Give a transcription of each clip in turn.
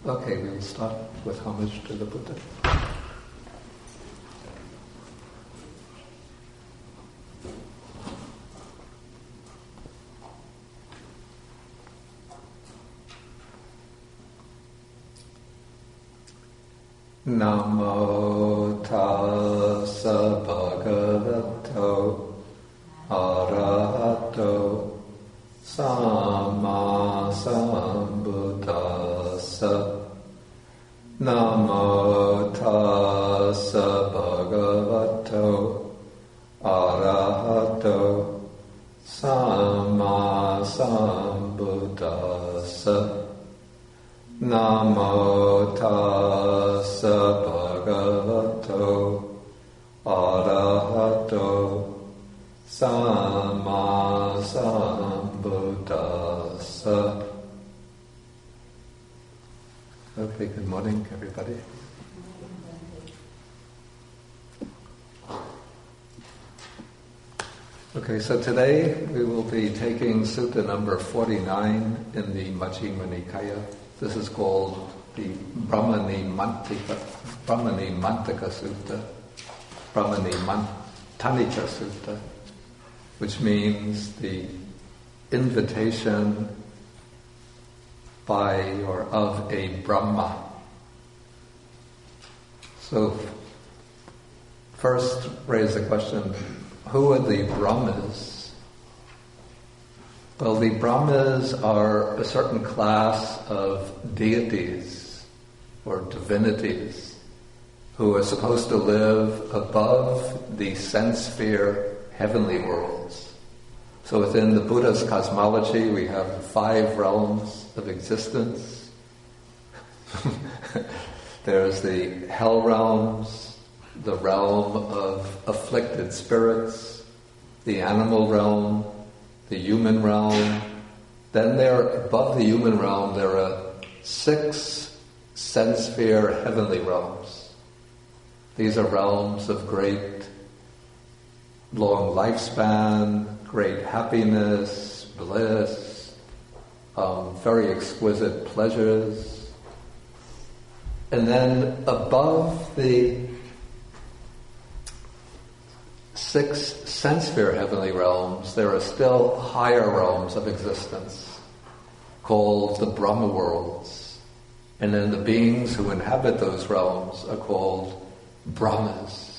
Okay, we'll start with homage to the Buddha. Namo tassa bhagavato arahato samma sambuddhassa. Namo tassa bhagavato arahato samma sambuddhassa. Namo tassa bhagavato arahato samma sambuddhassa. Okay, good morning, everybody. Okay, so today we will be taking Sutta number 49 in the Majjhima Nikaya. This is called the Brahmanimantanika Sutta, Brahmanimantanika Sutta, which means the invitation by or of a Brahma. So, first raise the question, who are the Brahmas? Well, the Brahmas are a certain class of deities or divinities who are supposed to live above the sense sphere heavenly worlds. So within the Buddha's cosmology, we have 5 realms of existence. There's the hell realms, the realm of afflicted spirits, the animal realm, the human realm. Then above the human realm, there are 6 sense sphere heavenly realms. These are realms of great long lifespan, great happiness, bliss, very exquisite pleasures. And then above the 6 sense sphere heavenly realms, there are still higher realms of existence called the Brahma worlds. And then the beings who inhabit those realms are called Brahmas.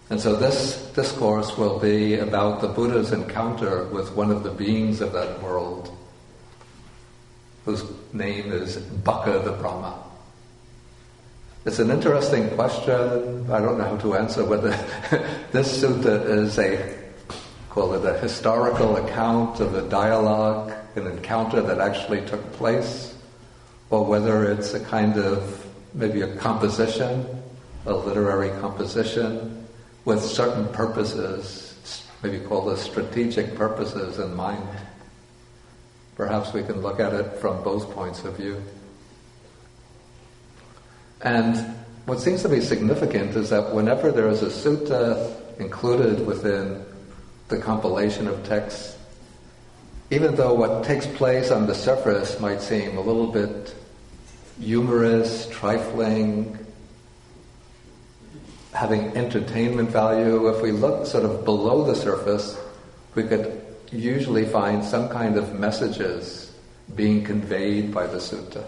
And so this discourse will be about the Buddha's encounter with one of the beings of that world, whose name is Baka the Brahmā. It's an interesting question. I don't know how to answer whether this sutta is call it a historical account of a dialogue, an encounter that actually took place, or whether it's a kind of, maybe a composition, a literary composition, with certain purposes, maybe called as strategic purposes in mind. Perhaps we can look at it from both points of view. And what seems to be significant is that whenever there is a sutta included within the compilation of texts, even though what takes place on the surface might seem a little bit humorous, trifling, having entertainment value, if we look sort of below the surface, we could usually find some kind of messages being conveyed by the sutta.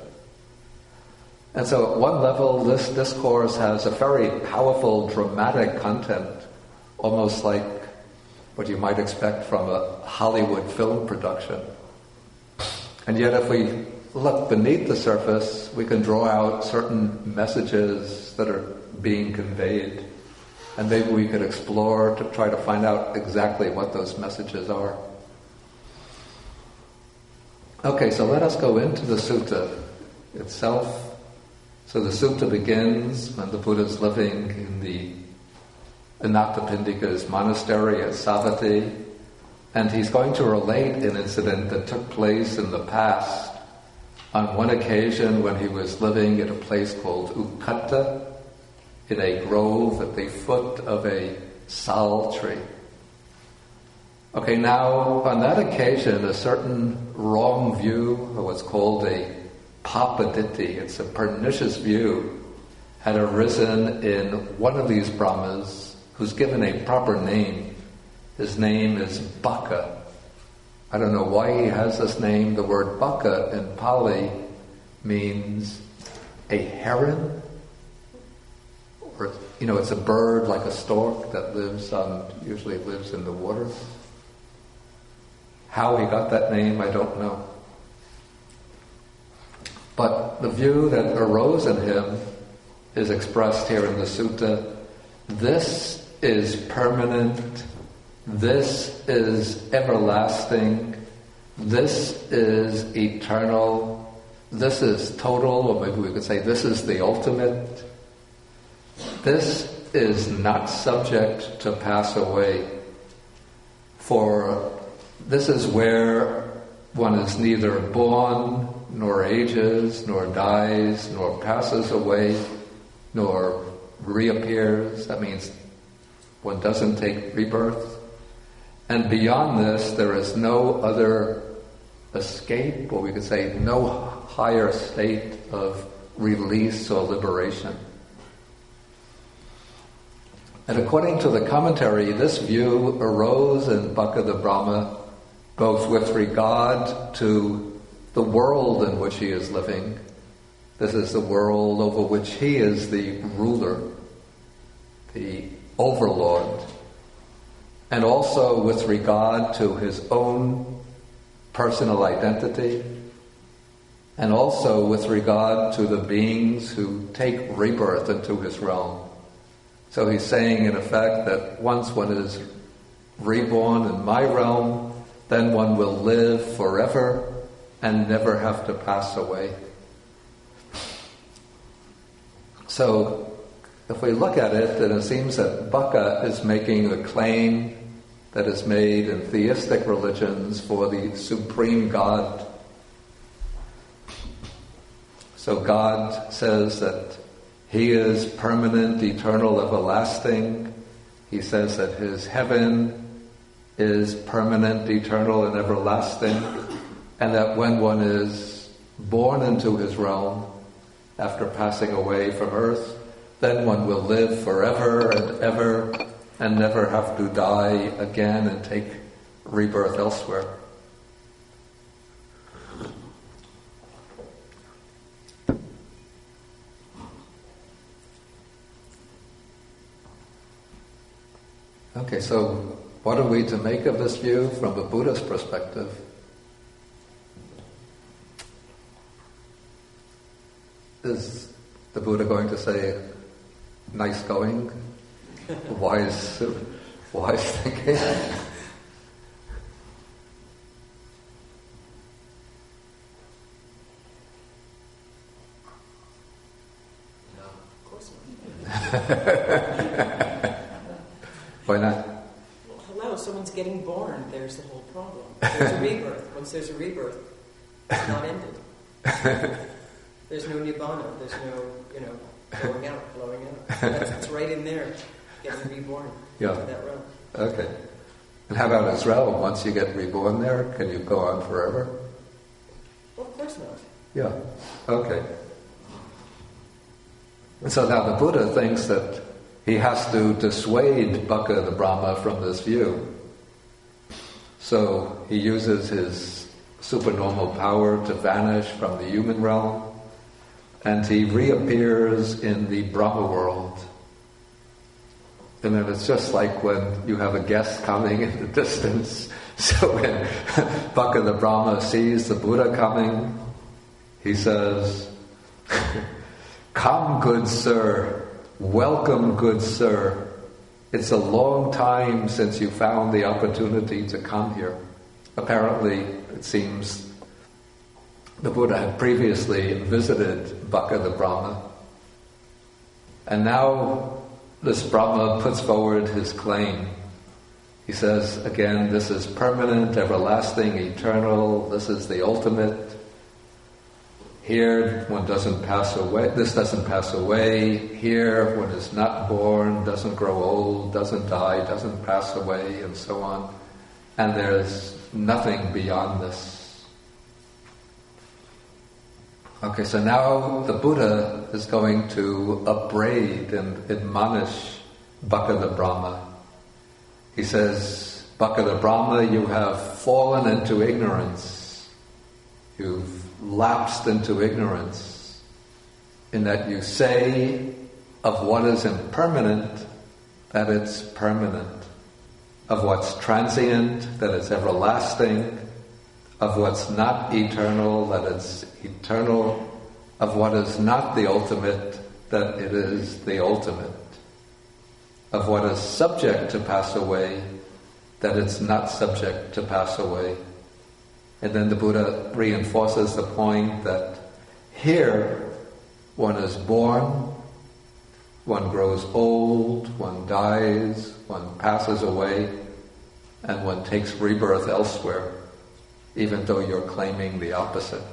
And so at one level, this discourse has a very powerful, dramatic content, almost like what you might expect from a Hollywood film production. And yet if we look beneath the surface, we can draw out certain messages that are being conveyed. And maybe we could explore to try to find out exactly what those messages are. Okay, so let us go into the sutta itself. So the sutta begins when the Buddha is living in the Anathapindika's monastery at Savatthi, and he's going to relate an incident that took place in the past on one occasion when he was living at a place called Ukatta, in a grove at the foot of a sal tree. Okay, now on that occasion a certain wrong view, or what's called a papaditi, it's a pernicious view, had arisen in one of these Brahmas who's given a proper name. His name is Baka. I don't know why he has this name. The word Baka in Pali means a heron. Or, it's a bird like a stork that usually lives in the water. How he got that name, I don't know. But the view that arose in him is expressed here in the sutta. This is permanent. This is everlasting. This is eternal. This is total, or maybe we could say this is the ultimate. This is not subject to pass away. For this is where one is neither born, nor ages, nor dies, nor passes away, nor reappears. That means one doesn't take rebirth. And beyond this, there is no other escape, or we could say no higher state of release or liberation. And according to the commentary, this view arose in Baka the Brahmā both with regard to the world in which he is living. This is the world over which he is the ruler, the overlord, and also with regard to his own personal identity, and also with regard to the beings who take rebirth into his realm. So he's saying, in effect, that once one is reborn in my realm, then one will live forever and never have to pass away. So, if we look at it, then it seems that Baka is making a claim that is made in theistic religions for the supreme God. So God says that he is permanent, eternal, everlasting. He says that his heaven is permanent, eternal, and everlasting, and that when one is born into his realm, after passing away from earth, then one will live forever and ever and never have to die again and take rebirth elsewhere. Okay, so what are we to make of this view from a Buddhist perspective? Is the Buddha going to say, nice going, wise thinking? No, of course not. Why not? Well, hello, someone's getting born. There's the whole problem. There's a rebirth. Once there's a rebirth, it's not ended. There's no nibbana. There's no, going out, blowing out. It's right in there, getting reborn into that realm. Okay. And how about his realm? Once you get reborn there, can you go on forever? Well, of course not. Yeah. Okay. And so now the Buddha thinks that he has to dissuade Baka the Brahmā from this view. So he uses his supernormal power to vanish from the human realm, and he reappears in the Brahma world. And then it's just like when you have a guest coming in the distance. So when Baka the Brahmā sees the Buddha coming, he says, "Come, good sir. Welcome, good sir. It's a long time since you found the opportunity to come here." Apparently, it seems the Buddha had previously visited Baka the Brahmā. And now this Brahma puts forward his claim. He says, again, this is permanent, everlasting, eternal. This is the ultimate. Here, one doesn't pass away. This doesn't pass away. Here, one is not born, doesn't grow old, doesn't die, doesn't pass away, and so on. And there's nothing beyond this. Okay, so now the Buddha is going to upbraid and admonish Baka the Brahmā. He says, Baka the Brahmā, you have fallen into ignorance. You've lapsed into ignorance in that you say of what is impermanent that it's permanent, of what's transient that it's everlasting, of what's not eternal that it's eternal, of what is not the ultimate that it is the ultimate, of what is subject to pass away that it's not subject to pass away. And then the Buddha reinforces the point that here one is born, one grows old, one dies, one passes away, and one takes rebirth elsewhere, even though you're claiming the opposite.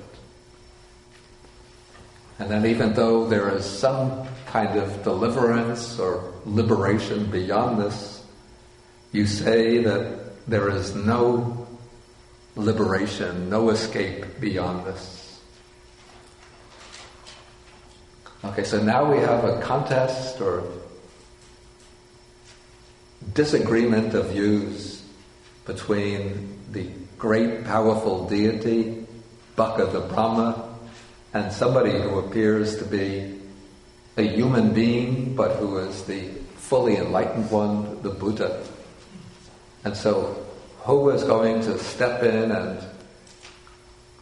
And then even though there is some kind of deliverance or liberation beyond this, you say that there is no liberation, no escape beyond this. Okay, so now we have a contest or disagreement of views between the great powerful deity, Baka the Brahmā, and somebody who appears to be a human being, but who is the fully enlightened one, the Buddha. And so, who is going to step in and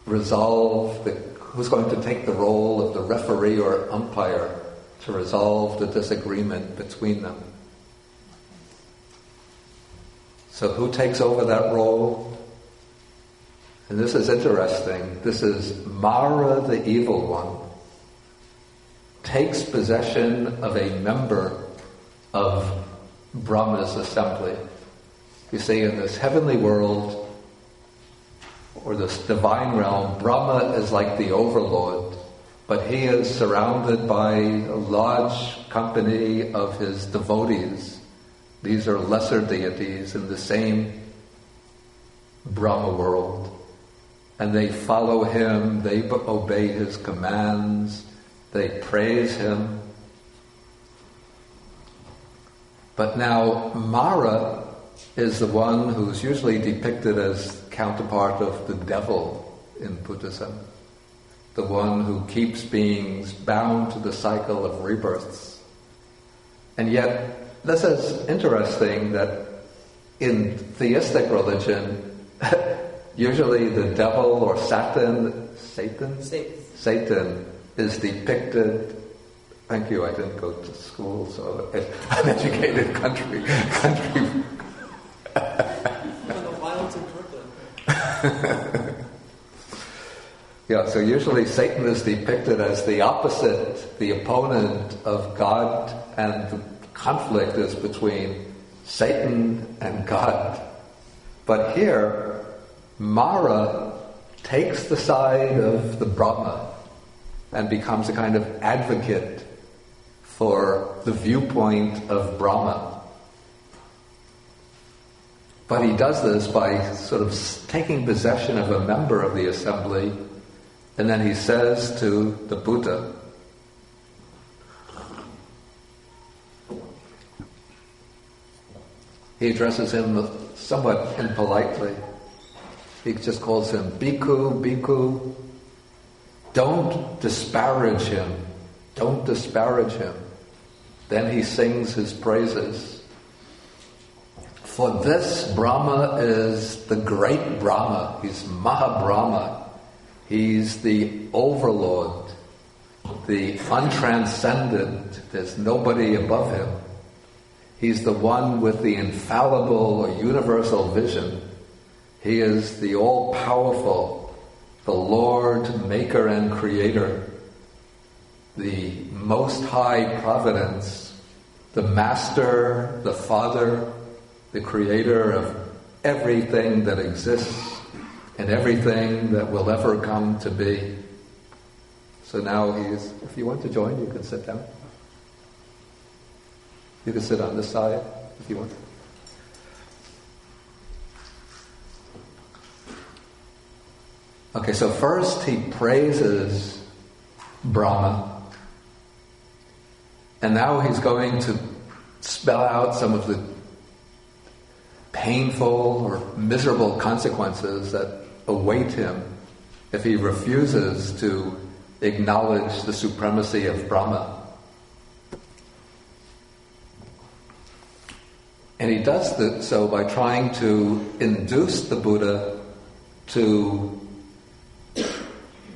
resolve who's going to take the role of the referee or umpire to resolve the disagreement between them? So who takes over that role? And this is interesting. This is Mara, the evil one, takes possession of a member of Brahma's assembly. You see, in this heavenly world, or this divine realm, Brahma is like the overlord, but he is surrounded by a large company of his devotees. These are lesser deities in the same Brahma world. And they follow him, they obey his commands, they praise him. But now Mara is the one who's usually depicted as counterpart of the devil in Buddhism, the one who keeps beings bound to the cycle of rebirths. And yet, this is interesting that in theistic religion, usually the devil or Satan is depicted. Thank you, I didn't go to school, so uneducated country. The wilds in Brooklyn. Yeah, so usually Satan is depicted as the opposite, the opponent of God, and the conflict is between Satan and God. But here, Mara takes the side of the Brahma and becomes a kind of advocate for the viewpoint of Brahma. But he does this by sort of taking possession of a member of the assembly, and then he says to the Buddha, he addresses him somewhat impolitely. He just calls him Bhikkhu, Bhikkhu. Don't disparage him. Don't disparage him. Then he sings his praises. For this Brahma is the great Brahma. He's Mahabrahma. He's the overlord, the untranscendent. There's nobody above him. He's the one with the infallible or universal vision. He is the all-powerful, the Lord, Maker and Creator, the Most High Providence, the Master, the Father, the Creator of everything that exists and everything that will ever come to be. So now if you want to join, you can sit down. You can sit on this side if you want. Okay, so first he praises Brahma. And now he's going to spell out some of the painful or miserable consequences that await him if he refuses to acknowledge the supremacy of Brahma. And he does so by trying to induce the Buddha to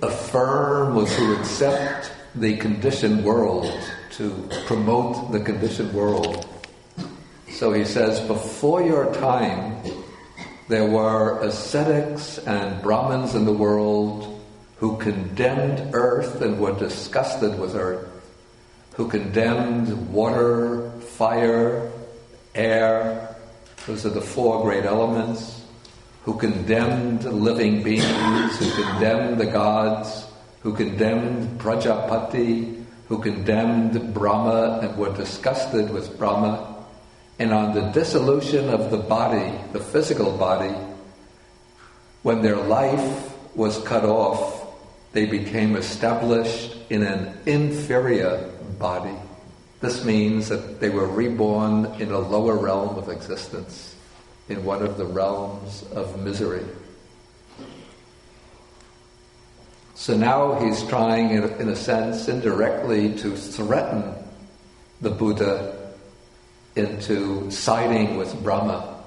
affirm or to accept the conditioned world, to promote the conditioned world. So he says, before your time, there were ascetics and Brahmins in the world who condemned earth and were disgusted with earth, who condemned water, fire, air, those are the four great elements, who condemned living beings, who condemned the gods, who condemned Prajapati, who condemned Brahma and were disgusted with Brahma. And on the dissolution of the body, the physical body, when their life was cut off, they became established in an inferior body. This means that they were reborn in a lower realm of existence, in one of the realms of misery. So now he's trying, in a sense, indirectly to threaten the Buddha into siding with Brahma.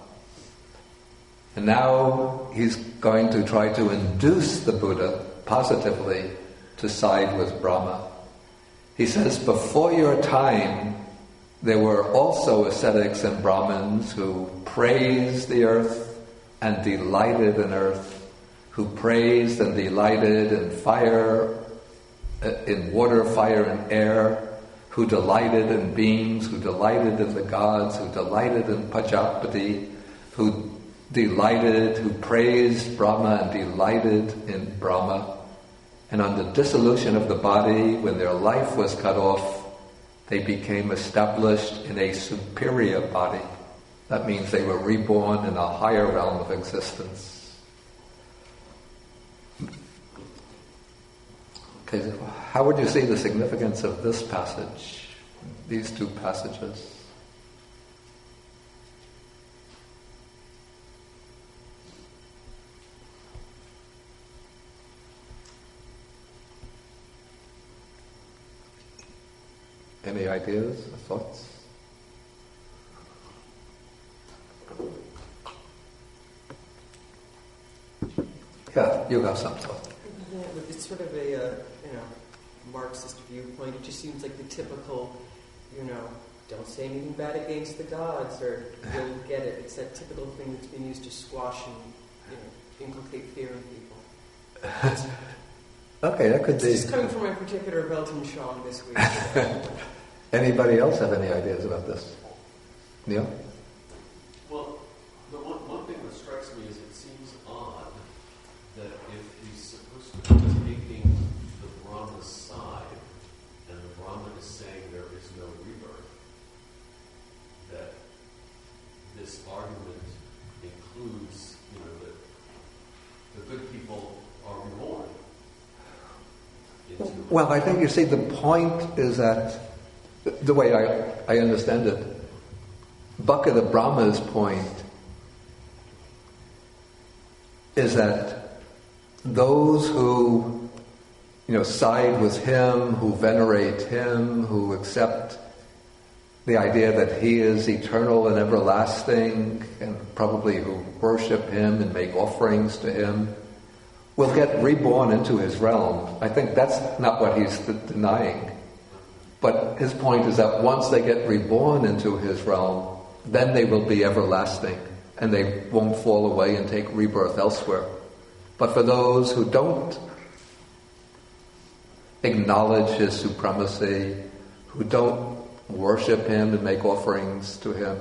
And now he's going to try to induce the Buddha positively to side with Brahma. He says, before your time, there were also ascetics and Brahmins who praised the earth and delighted in earth, who praised and delighted in fire, in water, fire, and air, who delighted in beings, who delighted in the gods, who delighted in Prajapati, who praised Brahma and delighted in Brahma. And on the dissolution of the body, when their life was cut off, they became established in a superior body. That means they were reborn in a higher realm of existence. Okay, so how would you see the significance of this passage, these two passages? Any ideas or thoughts? Yeah, you have some thought. Yeah, it's sort of a Marxist viewpoint. It just seems like the typical, don't say anything bad against the gods, or you'll get it. It's that typical thing that's been used to squash and inculcate fear in people. Okay, that could be. It's just coming from my particular Belton Shaw this week. Anybody else have any ideas about this? Neil? Well, the one thing that strikes me is it seems odd that if he's supposed to be taking the Brahma's side, and the Brahma is saying there is no rebirth, that this argument includes, that the good people are reborn. Well, I think you see the point is that, the way I understand it, Baka the Brahmā's point is that those who, side with him, who venerate him, who accept the idea that he is eternal and everlasting, and probably who worship him and make offerings to him, will get reborn into his realm. I think that's not what he's denying. But his point is that once they get reborn into his realm, then they will be everlasting, and they won't fall away and take rebirth elsewhere. But for those who don't acknowledge his supremacy, who don't worship him and make offerings to him,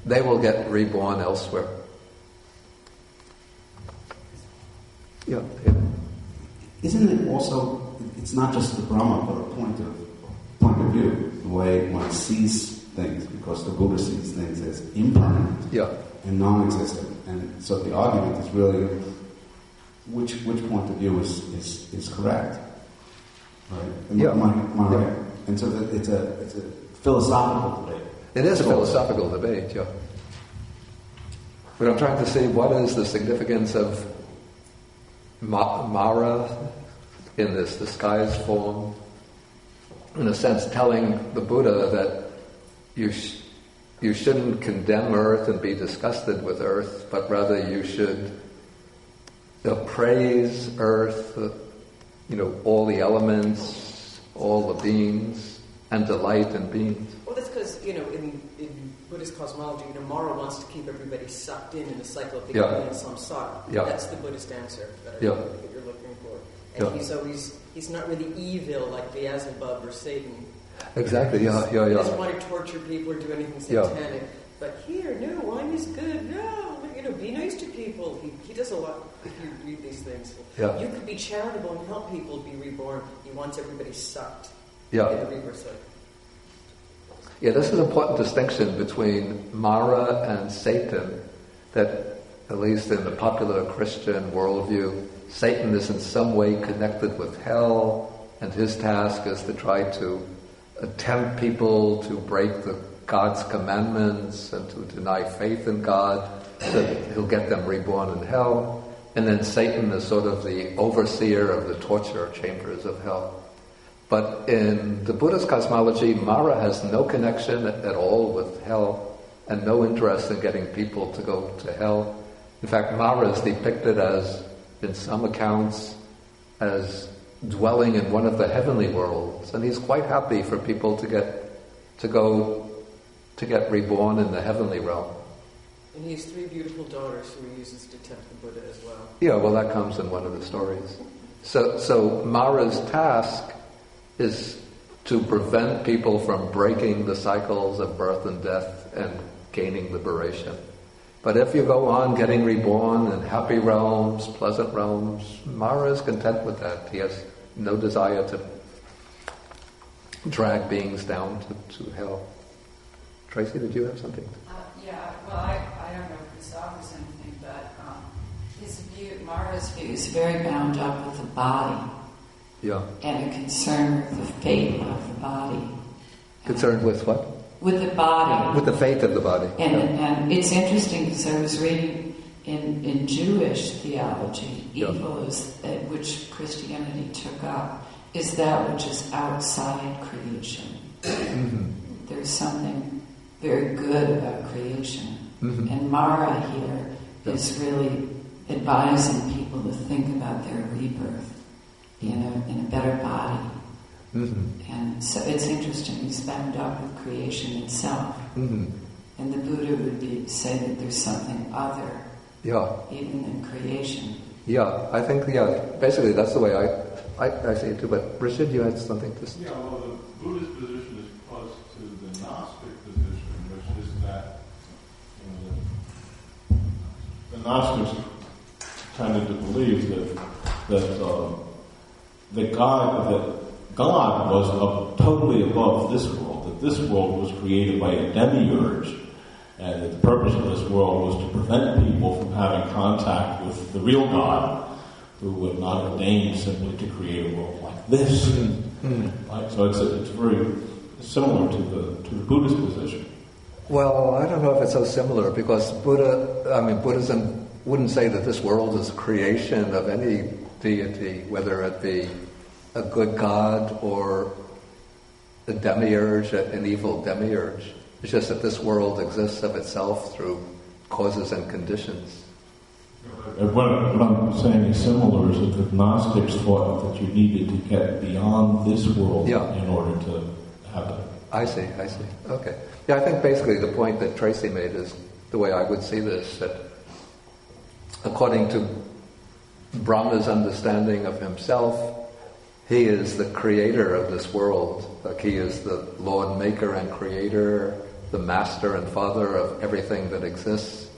they will get reborn elsewhere. Yeah. Isn't it also, it's not just the Brahma, but a point of view, the way one sees things, because the Buddha sees things as impermanent and non-existent. And so the argument is really which point of view is correct. Right? Am I right? And so it's a philosophical debate. It is a philosophical debate, yeah. But I'm trying to see what is the significance of Mara in this disguised form, in a sense telling the Buddha that you shouldn't condemn earth and be disgusted with earth, but rather you should praise earth, all the elements, all the beings, and delight in beings. Well, that's because, in Buddhist cosmology, Mara wants to keep everybody sucked in the cycle of the and samsara. Yeah. That's the Buddhist answer that you're looking for. And he's not really evil like Beelzebub or Satan. Exactly, He doesn't want to torture people or do anything satanic. Yeah. But here, no, wine is good. No, be nice to people. He does a lot. If you read these things, you could be charitable and help people be reborn. He wants everybody sucked in the rebirth cycle. Yeah, this is an important distinction between Mara and Satan, that at least in the popular Christian worldview, Satan is in some way connected with hell, and his task is to try to tempt people to break God's commandments and to deny faith in God, so that he'll get them reborn in hell. And then Satan is sort of the overseer of the torture chambers of hell. But in the Buddhist cosmology, Mara has no connection at all with hell and no interest in getting people to go to hell. In fact, Mara is depicted as, in some accounts, as dwelling in one of the heavenly worlds, and he's quite happy for people to get reborn in the heavenly realm. And he has 3 beautiful daughters who he uses to tempt the Buddha as well. Yeah, well, that comes in one of the stories. So Mara's task is to prevent people from breaking the cycles of birth and death and gaining liberation. But if you go on getting reborn in happy realms, pleasant realms, Mara is content with that. He has no desire to drag beings down to hell. Tracy, did you have something? I don't know if this offers anything, but Mara's view is very bound up with the body. Yeah. And a concern with the fate of the body. Concerned with what? With the body. With the fate of the body. And it's interesting because I was reading in Jewish theology, evil is which Christianity took up, is that which is outside creation. Mm-hmm. There's something very good about creation. Mm-hmm. And Mara here is really advising people to think about their rebirth in a better body. Mm-hmm. And so it's interesting, he's bound up with creation itself. Mm-hmm. And the Buddha would say that there's something other, even in creation. Yeah, I think, basically that's the way I see it too. But Richard, you had something to say? Yeah, well, the Buddhist position is close to the Gnostic position, which is that the Gnostics tended to believe that God was totally above this world, that this world was created by a demiurge, and that the purpose of this world was to prevent people from having contact with the real God, who would not ordain simply to create a world like this. Mm-hmm. Right? So it's very similar to the Buddhist position. Well, I don't know if it's so similar, because Buddhism wouldn't say that this world is a creation of any deity, whether it be a good god or a demiurge, an evil demiurge. It's just that this world exists of itself through causes and conditions. What I'm saying is similar is that the Gnostics thought that you needed to get beyond this world in order to have it. I see. Okay. Yeah, I think basically the point that Tracy made is the way I would see this, that according to Brahma's understanding of himself, he is the creator of this world. Like he is the Lord Maker and Creator, the Master and Father of everything that exists.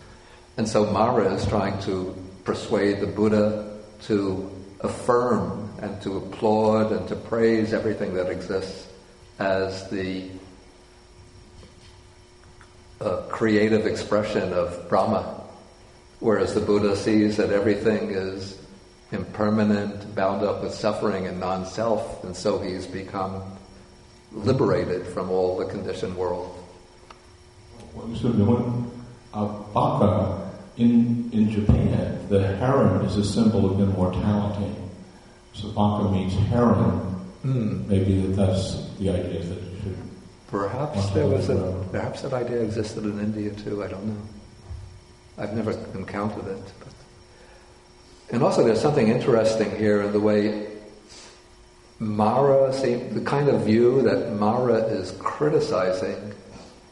And so Mara is trying to persuade the Buddha to affirm and to applaud and to praise everything that exists as the creative expression of Brahma. Whereas the Buddha sees that everything is impermanent, bound up with suffering and non-self, and so he's become liberated from all the conditioned world. Baka, in Japan, the heron is a symbol of immortality. So Baka means heron. Maybe that's the idea that you should... Perhaps that idea existed in India too, I don't know. I've never encountered it. And also there's something interesting here in the way Mara, the kind of view that Mara is criticizing,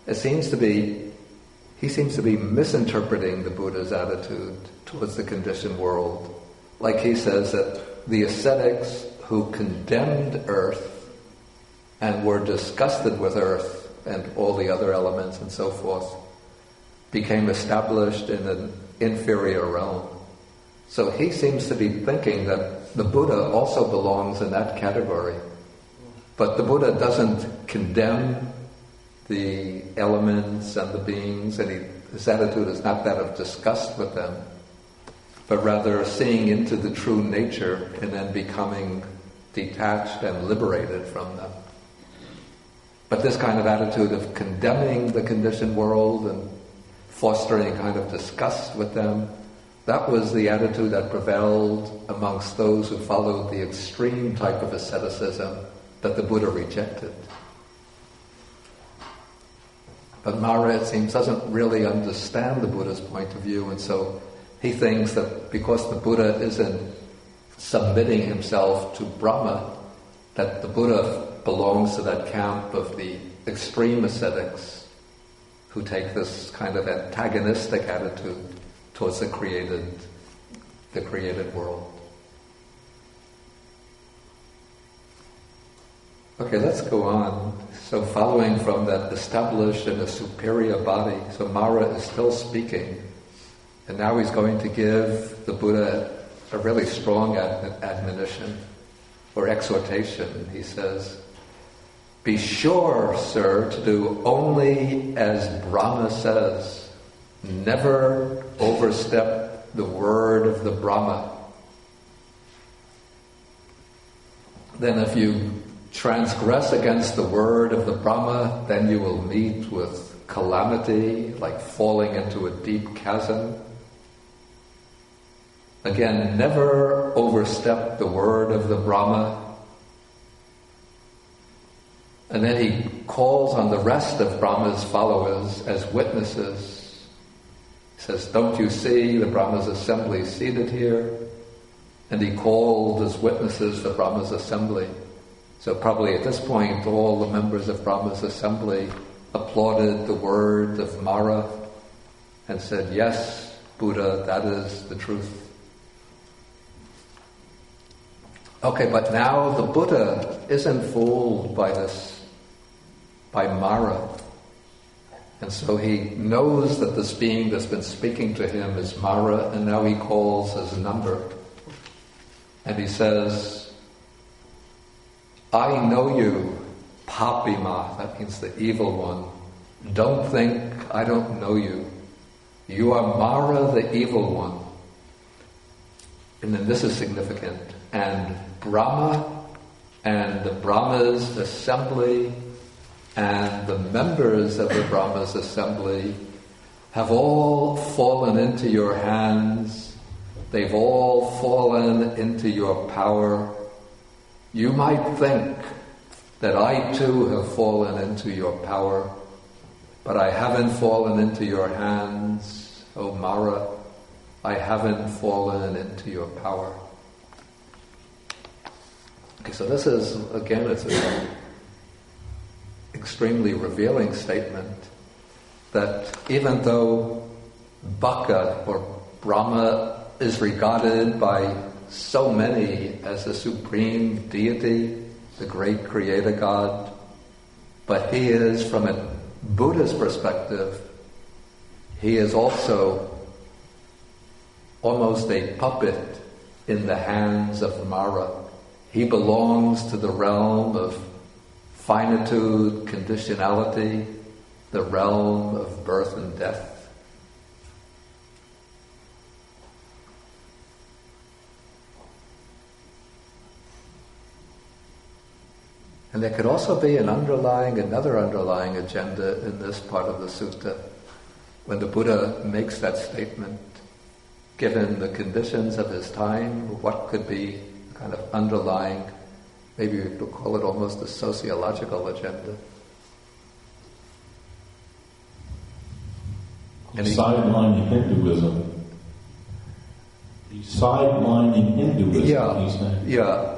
he seems to be misinterpreting the Buddha's attitude towards the conditioned world. Like he says that the ascetics who condemned earth and were disgusted with earth and all the other elements and so forth became established in an inferior realm. So he seems to be thinking that the Buddha also belongs in that category. But the Buddha doesn't condemn the elements and the beings, and his attitude is not that of disgust with them, but rather seeing into the true nature and then becoming detached and liberated from them. But this kind of attitude of condemning the conditioned world and fostering a kind of disgust with them, that was the attitude that prevailed amongst those who followed the extreme type of asceticism that the Buddha rejected. But Mara, it seems, doesn't really understand the Buddha's point of view, and so he thinks that because the Buddha isn't submitting himself to Brahma, that the Buddha belongs to that camp of the extreme ascetics who take this kind of antagonistic attitude towards the created world. Okay, let's go on. So following from that established in a superior body, so Mara is still speaking, and now he's going to give the Buddha a really strong admonition or exhortation. He says, "Be sure, sir, to do only as Brahma says. Never overstep the word of the Brahma." Then if you transgress against the word of the Brahma, then you will meet with calamity, like falling into a deep chasm. Again, never overstep the word of the Brahma. And then he calls on the rest of Brahma's followers as witnesses. He says, "Don't you see the Brahma's assembly seated here?" And he called as witnesses the Brahma's assembly. So probably at this point, all the members of Brahma's assembly applauded the word of Mara and said, "Yes, Buddha, that is the truth." Okay, but now the Buddha isn't fooled by Mara. And so he knows that this being that's been speaking to him is Mara, and now he calls his number. And he says, "I know you, Papima," that means the evil one. "Don't think I don't know you. You are Mara, the evil one." And then this is significant. "And Brahma and the Brahma's assembly and the members of the Brahma's assembly have all fallen into your hands. They've all fallen into your power. You might think that I too have fallen into your power, but I haven't fallen into your hands, O Mara. I haven't fallen into your power." Okay, so this is, again, it's an extremely revealing statement that even though Baka, or Brahma, is regarded by so many as the supreme deity, the great creator God, but he is, from a Buddha's perspective, he is also almost a puppet in the hands of Mara. He belongs to the realm of finitude, conditionality, the realm of birth and death. And there could also be another underlying agenda in this part of the sutta. When the Buddha makes that statement, given the conditions of his time, what could be kind of underlying, maybe you could call it almost a sociological agenda. Sidelining Hinduism. Sidelining Hinduism, he's saying. Yeah.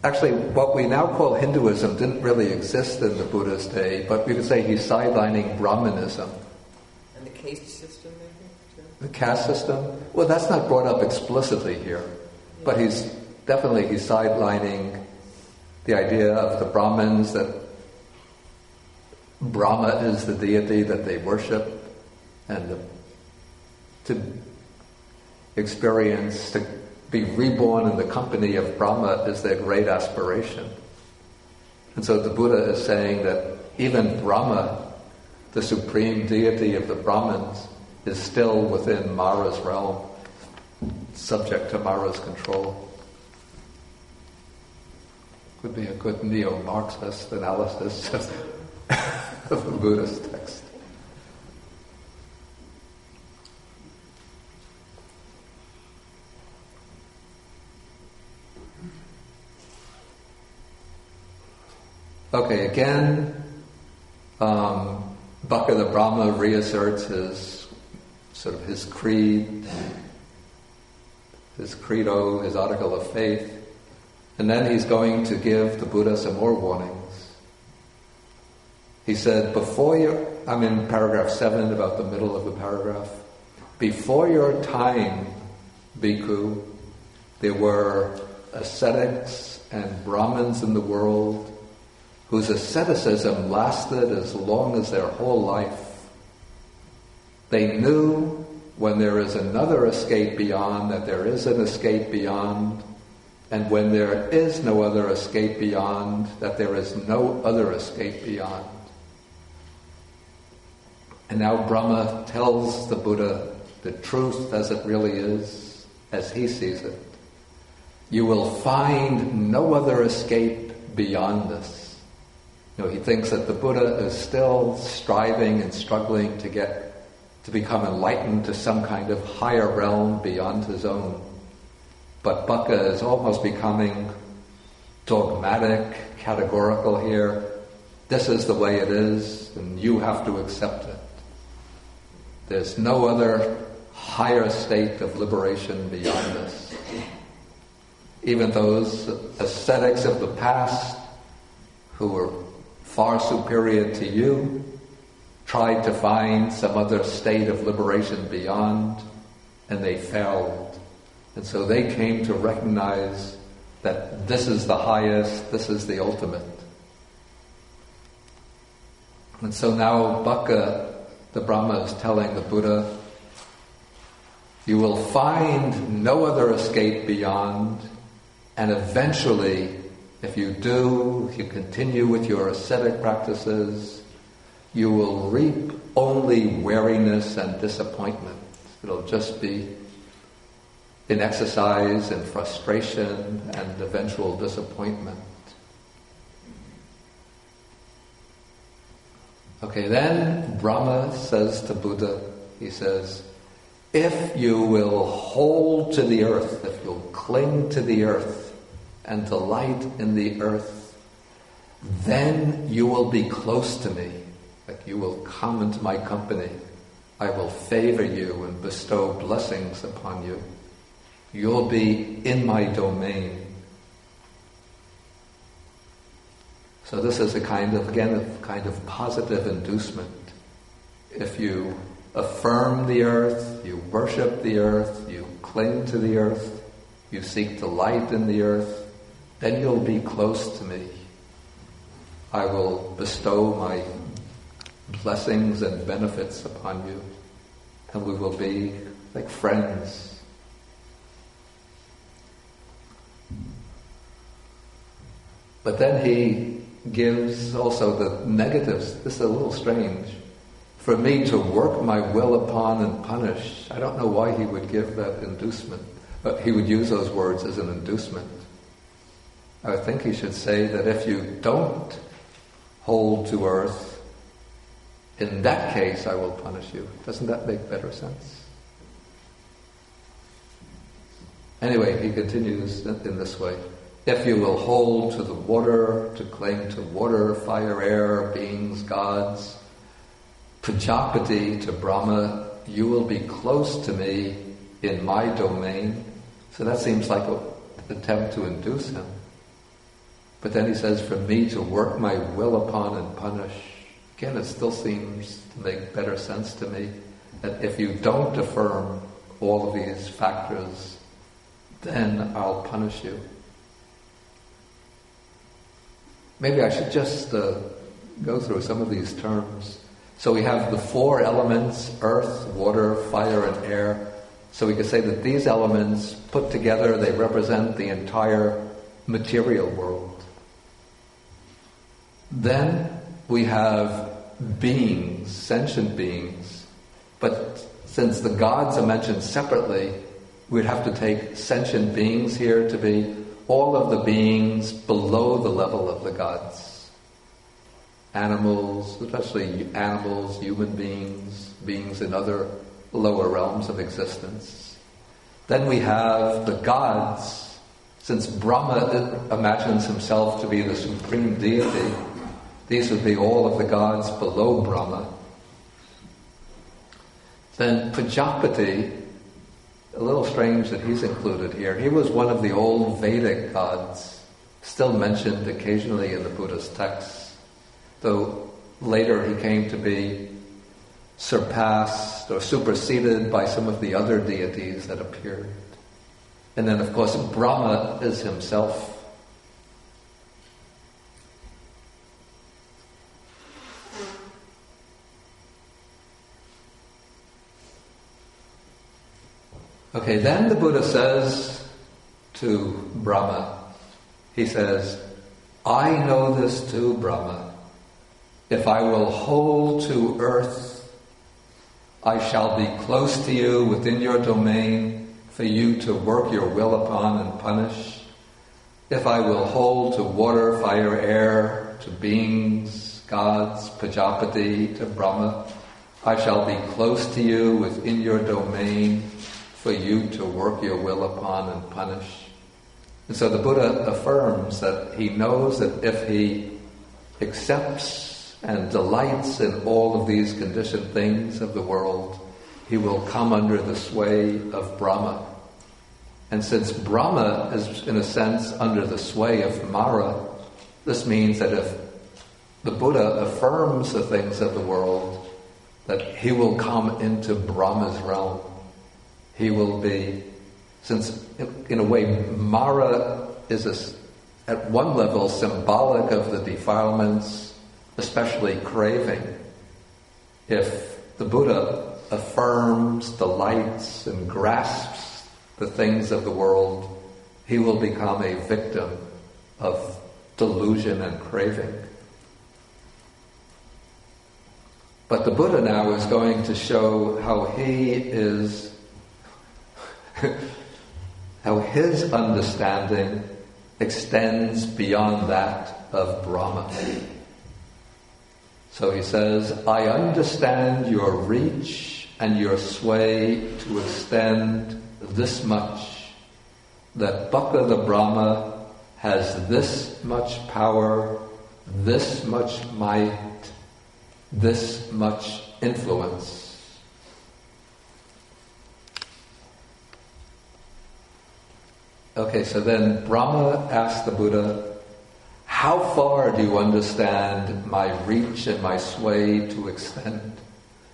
Actually, what we now call Hinduism didn't really exist in the Buddha's day, but we could say he's sidelining Brahmanism. And the caste system, maybe? The caste system? Well, that's not brought up explicitly here, but he's sidelining the idea of the Brahmins, that Brahma is the deity that they worship, and to experience, to be reborn in the company of Brahma is their great aspiration. And so the Buddha is saying that even Brahma, the supreme deity of the Brahmins, is still within Mara's realm, subject to Mara's control. Would be a good neo-Marxist analysis of the Buddhist text. Okay, again, Baka the Brahmā reasserts his creed, his credo, his article of faith, and then he's going to give the Buddha some more warnings. He said, I'm in paragraph 7, about the middle of the paragraph. Before your time, bhikkhu, there were ascetics and Brahmins in the world whose asceticism lasted as long as their whole life. They knew when there is another escape beyond, that there is an escape beyond, and when there is no other escape beyond, that there is no other escape beyond. And now Brahma tells the Buddha the truth as it really is, as he sees it. You will find no other escape beyond this. He thinks that the Buddha is still striving and struggling to become enlightened to some kind of higher realm beyond his own. But Baka is almost becoming dogmatic, categorical here. This is the way it is, and you have to accept it. There's no other higher state of liberation beyond this. Even those ascetics of the past who were far superior to you tried to find some other state of liberation beyond, and they failed. And so they came to recognize that this is the highest, this is the ultimate. And so now Baka the Brahmā is telling the Buddha, you will find no other escape beyond, and eventually, if you do, if you continue with your ascetic practices, you will reap only weariness and disappointment. It'll just be in exercise and frustration and eventual disappointment. Okay, then Brahma says to Buddha, he says, if you will hold to the earth, if you'll cling to the earth and delight in the earth, then you will be close to me. Like you will come into my company. I will favor you and bestow blessings upon you. You'll be in my domain. So this is a kind of positive inducement. If you affirm the earth, you worship the earth, you cling to the earth, you seek delight in the earth, then you'll be close to me. I will bestow my blessings and benefits upon you, and we will be like friends. But then he gives also the negatives. This is a little strange. For me to work my will upon and punish. I don't know why he would give that inducement, but he would use those words as an inducement. I would think he should say that if you don't hold to earth, in that case I will punish you. Doesn't that make better sense? Anyway, he continues in this way. If you will hold to the water, to cling to water, fire, air, beings, gods, Prajapati to Brahma, you will be close to me in my domain. So that seems like an attempt to induce him. But then he says, for me to work my will upon and punish. Again, it still seems to make better sense to me that if you don't affirm all of these factors, then I'll punish you. Maybe I should just go through some of these terms. So we have the four elements, earth, water, fire, and air. So we could say that these elements put together, they represent the entire material world. Then we have beings, sentient beings. But since the gods are mentioned separately, we'd have to take sentient beings here to be all of the beings below the level of the gods. Animals, especially animals, human beings, beings in other lower realms of existence. Then we have the gods. Since Brahma imagines himself to be the supreme deity, these would be all of the gods below Brahma. Then Prajapati, a little strange that he's included here. He was one of the old Vedic gods, still mentioned occasionally in the Buddha's texts, though later he came to be surpassed or superseded by some of the other deities that appeared. And then, of course, Brahma is himself. Okay, then the Buddha says to Brahma, he says, I know this too, Brahma. If I will hold to earth, I shall be close to you within your domain for you to work your will upon and punish. If I will hold to water, fire, air, to beings, gods, Prajapati, to Brahma, I shall be close to you within your domain for you to work your will upon and punish. And so the Buddha affirms that he knows that if he accepts and delights in all of these conditioned things of the world, he will come under the sway of Brahma. And since Brahma is, in a sense, under the sway of Mara, this means that if the Buddha affirms the things of the world, that he will come into Brahma's realm. He will be, since in a way Mara is at one level symbolic of the defilements, especially craving. If the Buddha affirms, delights, and grasps the things of the world, he will become a victim of delusion and craving. But the Buddha now is going to show how how his understanding extends beyond that of Brahma. So he says, I understand your reach and your sway to extend this much, that Baka the Brahmā has this much power, this much might, this much influence. Okay, so then Brahma asked the Buddha, how far do you understand my reach and my sway to extend?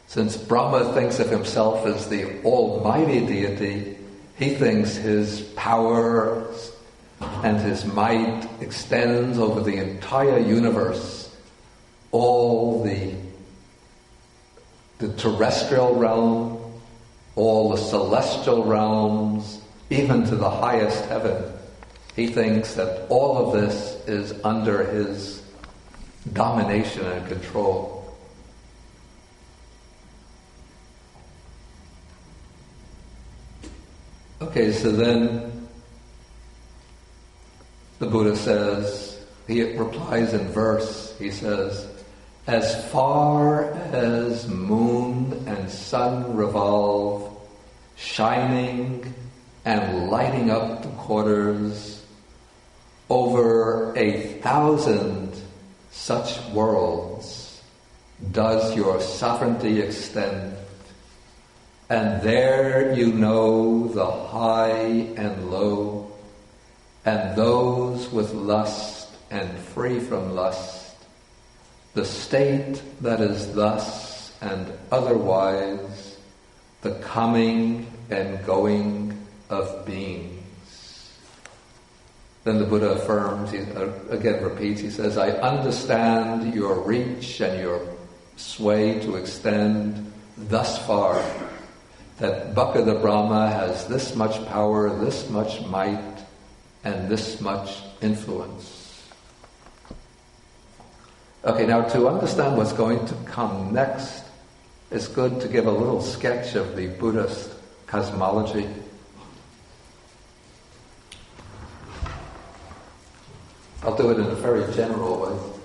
Since Brahma thinks of himself as the almighty deity, he thinks his power and his might extends over the entire universe, all the terrestrial realm, all the celestial realms, even to the highest heaven. He thinks that all of this is under his domination and control. Okay, so then the Buddha says, he replies in verse, he says, as far as moon and sun revolve, shining and lighting up the quarters, over 1,000 such worlds does your sovereignty extend, and there you know the high and low, and those with lust and free from lust, the state that is thus and otherwise, the coming and going of beings. Then the Buddha affirms, he again repeats, he says, I understand your reach and your sway to extend thus far, that Baka the Brahmā has this much power, this much might, and this much influence. Okay, now to understand what's going to come next, it's good to give a little sketch of the Buddhist cosmology. I'll do it in a very general way.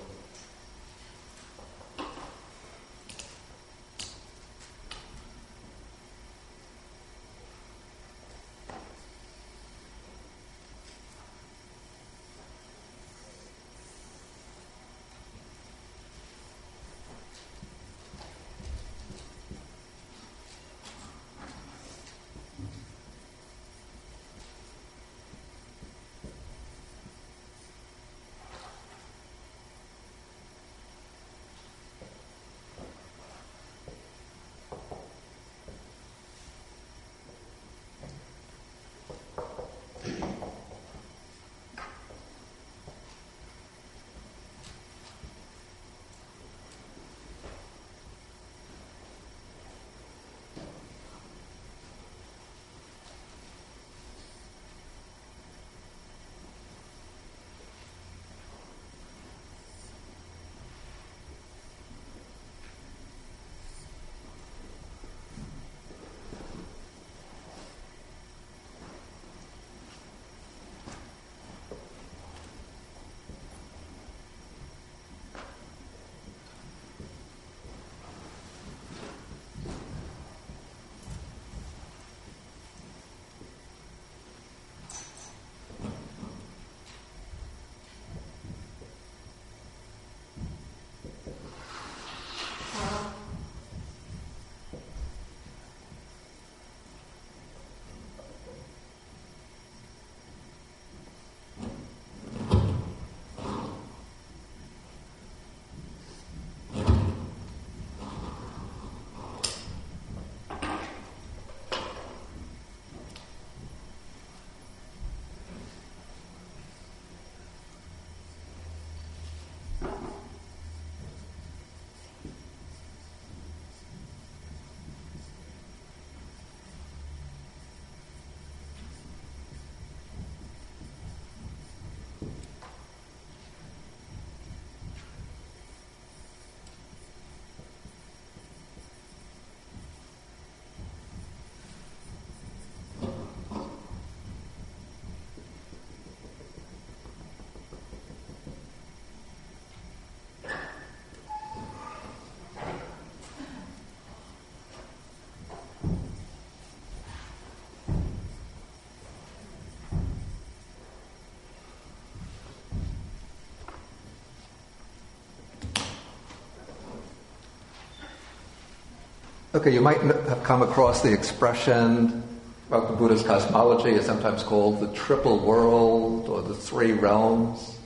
Okay, you might have come across the expression about the Buddha's cosmology. It's sometimes called the triple world or the three realms.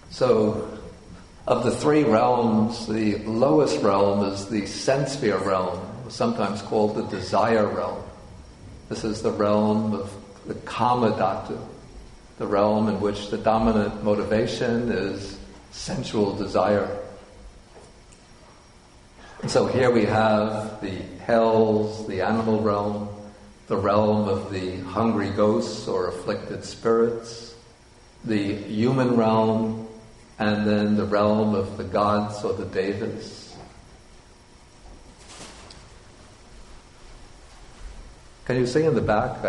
So, of the three realms, the lowest realm is the sense sphere realm, sometimes called the desire realm. This is the realm of the kama dhatu, the realm in which the dominant motivation is sensual desire. And so here we have the hells, the animal realm, the realm of the hungry ghosts or afflicted spirits, the human realm, and then the realm of the gods or the devas. Can you see in the back?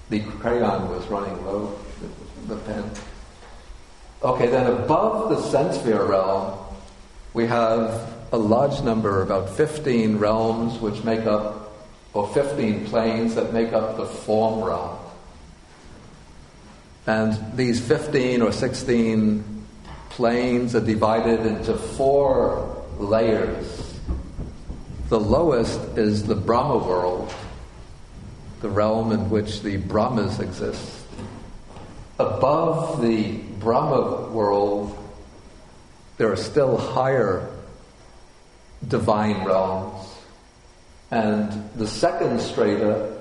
The crayon was running low, the pen. Okay, then above the sense sphere realm, we have a large number, about 15 realms which make up, or 15 planes that make up the form realm. And these 15 or 16 planes are divided into 4 layers. The lowest is the Brahma world, the realm in which the Brahmas exist. Above the Brahma world, there are still higher divine realms. And the second strata,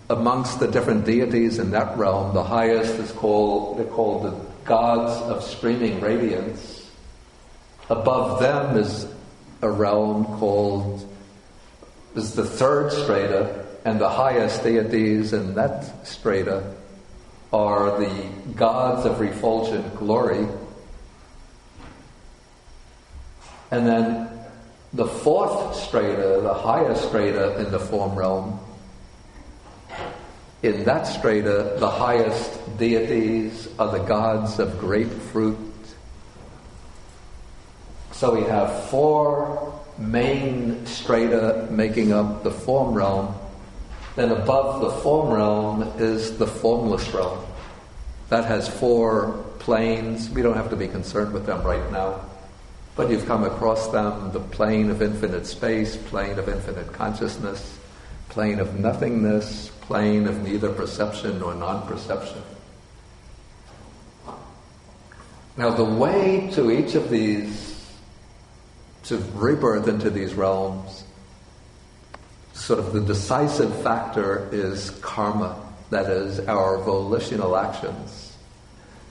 amongst the different deities in that realm, the highest they're called the gods of streaming radiance. Above them is a realm is the third strata, and the highest deities in that strata are the gods of refulgent glory. And then the fourth strata, the highest strata in the form realm, in that strata, the highest deities are the gods of grapefruit. So we have 4 main strata making up the form realm. Then above the form realm is the formless realm. That has 4 planes. We don't have to be concerned with them right now. But you've come across them: the plane of infinite space, plane of infinite consciousness, plane of nothingness, plane of neither perception nor non-perception. Now the way to each of these, to rebirth into these realms, sort of the decisive factor is karma, that is, our volitional actions.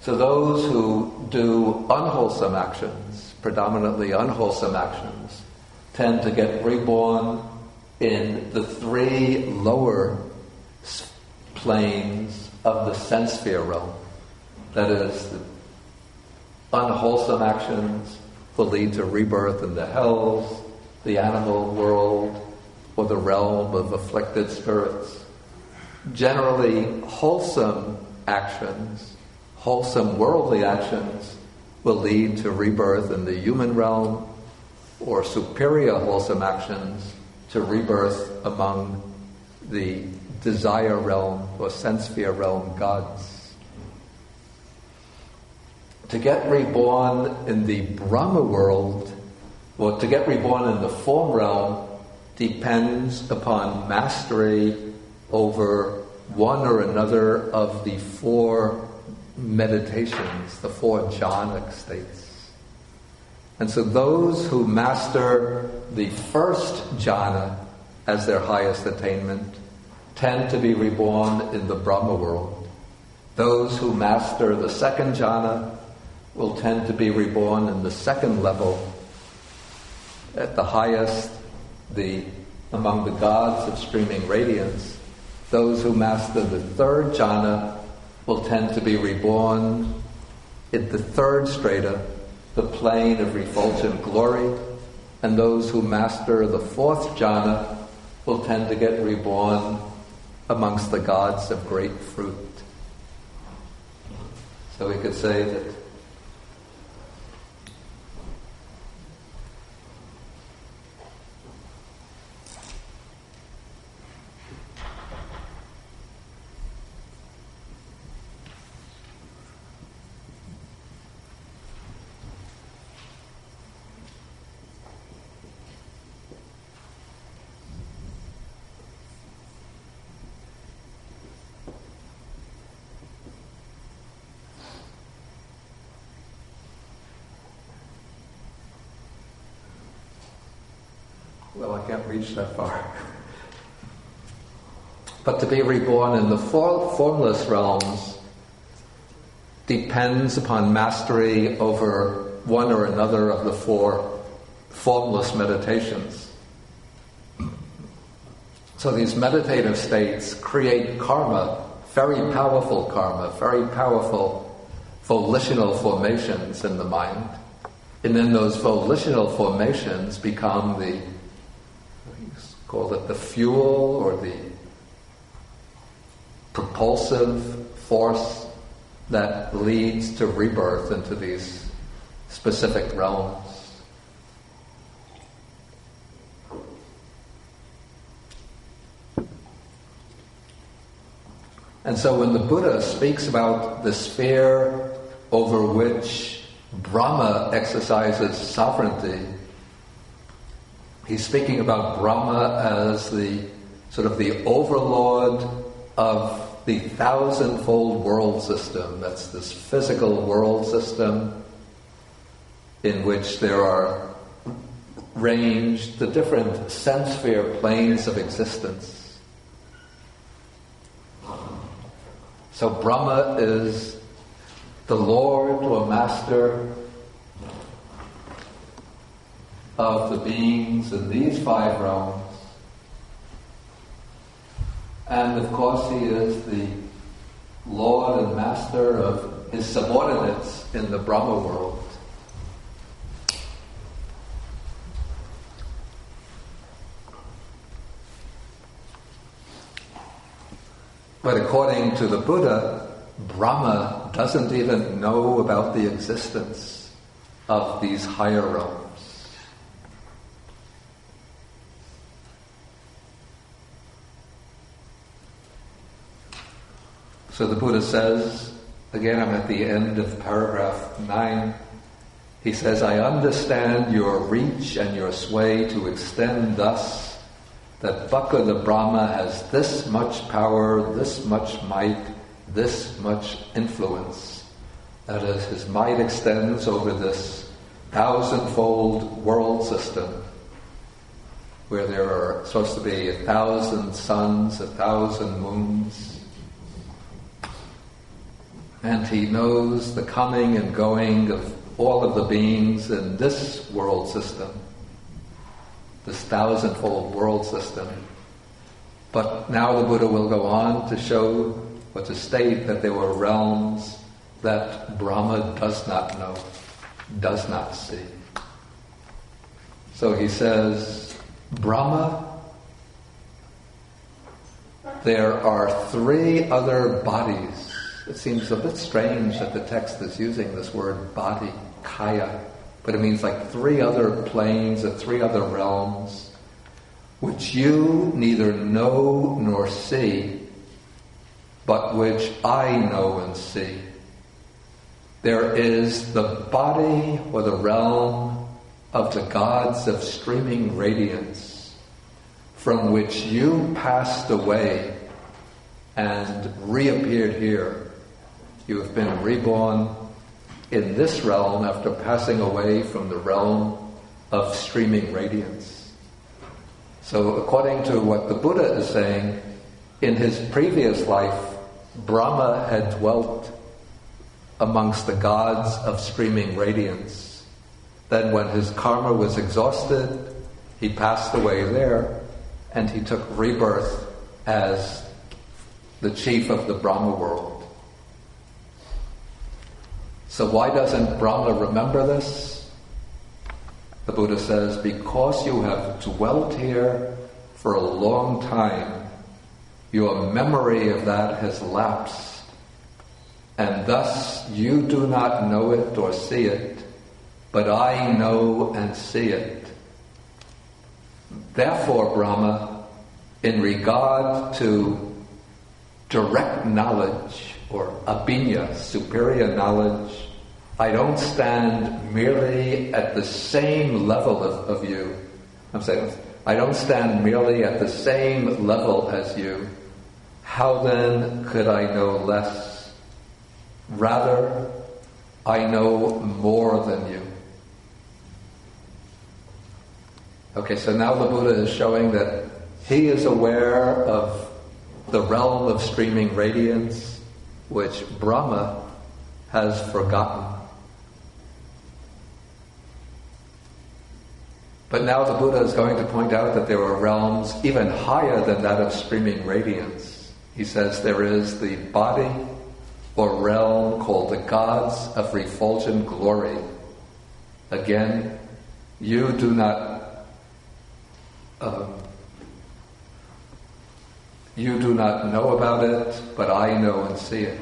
So those who do unwholesome actions, predominantly unwholesome actions, tend to get reborn in the 3 lower planes of the sense sphere realm. That is, the unwholesome actions will lead to rebirth in the hells, the animal world, or the realm of afflicted spirits. Generally, wholesome actions, wholesome worldly actions, will lead to rebirth in the human realm, or superior wholesome actions to rebirth among the desire realm or sense sphere realm gods. To get reborn in the Brahma world, or to get reborn in the form realm, depends upon mastery over one or another of the 4 meditations, the 4 jhanic states. And so those who master the first jhana as their highest attainment tend to be reborn in the Brahma world. Those who master the second jhana will tend to be reborn in the second level, at the highest, among the gods of streaming radiance. Those who master the third jhana will tend to be reborn in the third strata, the plane of refulgent glory, and those who master the fourth jhana will tend to get reborn amongst the gods of grapefruit. So we could say that I can't reach that far. But to be reborn in the formless realms depends upon mastery over one or another of the 4 formless meditations. So these meditative states create karma, very powerful volitional formations in the mind. And then those volitional formations become call it the fuel or propulsive force that leads to rebirth into these specific realms. And so when the Buddha speaks about the sphere over which Brahma exercises sovereignty, he's speaking about Brahma as the sort of the overlord of the thousandfold world system. That's this physical world system in which there are ranged the different sense-sphere planes of existence. So Brahma is the Lord or Master of the beings in these 5 realms. And of course he is the Lord and Master of his subordinates in the Brahma world. But according to the Buddha, Brahma doesn't even know about the existence of these higher realms. So the Buddha says, again I'm at the end of paragraph 9, he says, I understand your reach and your sway to extend thus that Baka the Brahmā has this much power, this much might, this much influence. That is, his might extends over this thousandfold world system where there are supposed to be 1,000 suns, 1,000 moons. And he knows the coming and going of all of the beings in this world system, this thousandfold world system. But now the Buddha will go on to show or to state that there were realms that Brahma does not know, does not see. So he says, Brahma, there are 3 other bodies. It seems a bit strange that the text is using this word body, kaya, but it means like 3 other planes or 3 other realms which you neither know nor see, but which I know and see. There is the body or the realm of the gods of streaming radiance, from which you passed away and reappeared here. You have been reborn in this realm after passing away from the realm of streaming radiance. So according to what the Buddha is saying, in his previous life, Brahma had dwelt amongst the gods of streaming radiance. Then when his karma was exhausted, he passed away there and he took rebirth as the chief of the Brahma world. So why doesn't Brahma remember this? The Buddha says, because you have dwelt here for a long time, your memory of that has lapsed, and thus you do not know it or see it, but I know and see it. Therefore, Brahma, in regard to direct knowledge or abhinya, superior knowledge, I don't stand merely at the same level of you. I'm saying, I don't stand merely at the same level as you. How then could I know less? Rather, I know more than you. Okay, so now the Buddha is showing that he is aware of the realm of streaming radiance, which Brahma has forgotten. But now the Buddha is going to point out that there are realms even higher than that of streaming radiance. He says there is the body or realm called the gods of refulgent glory. Again, you do not You do not know about it, but I know and see it.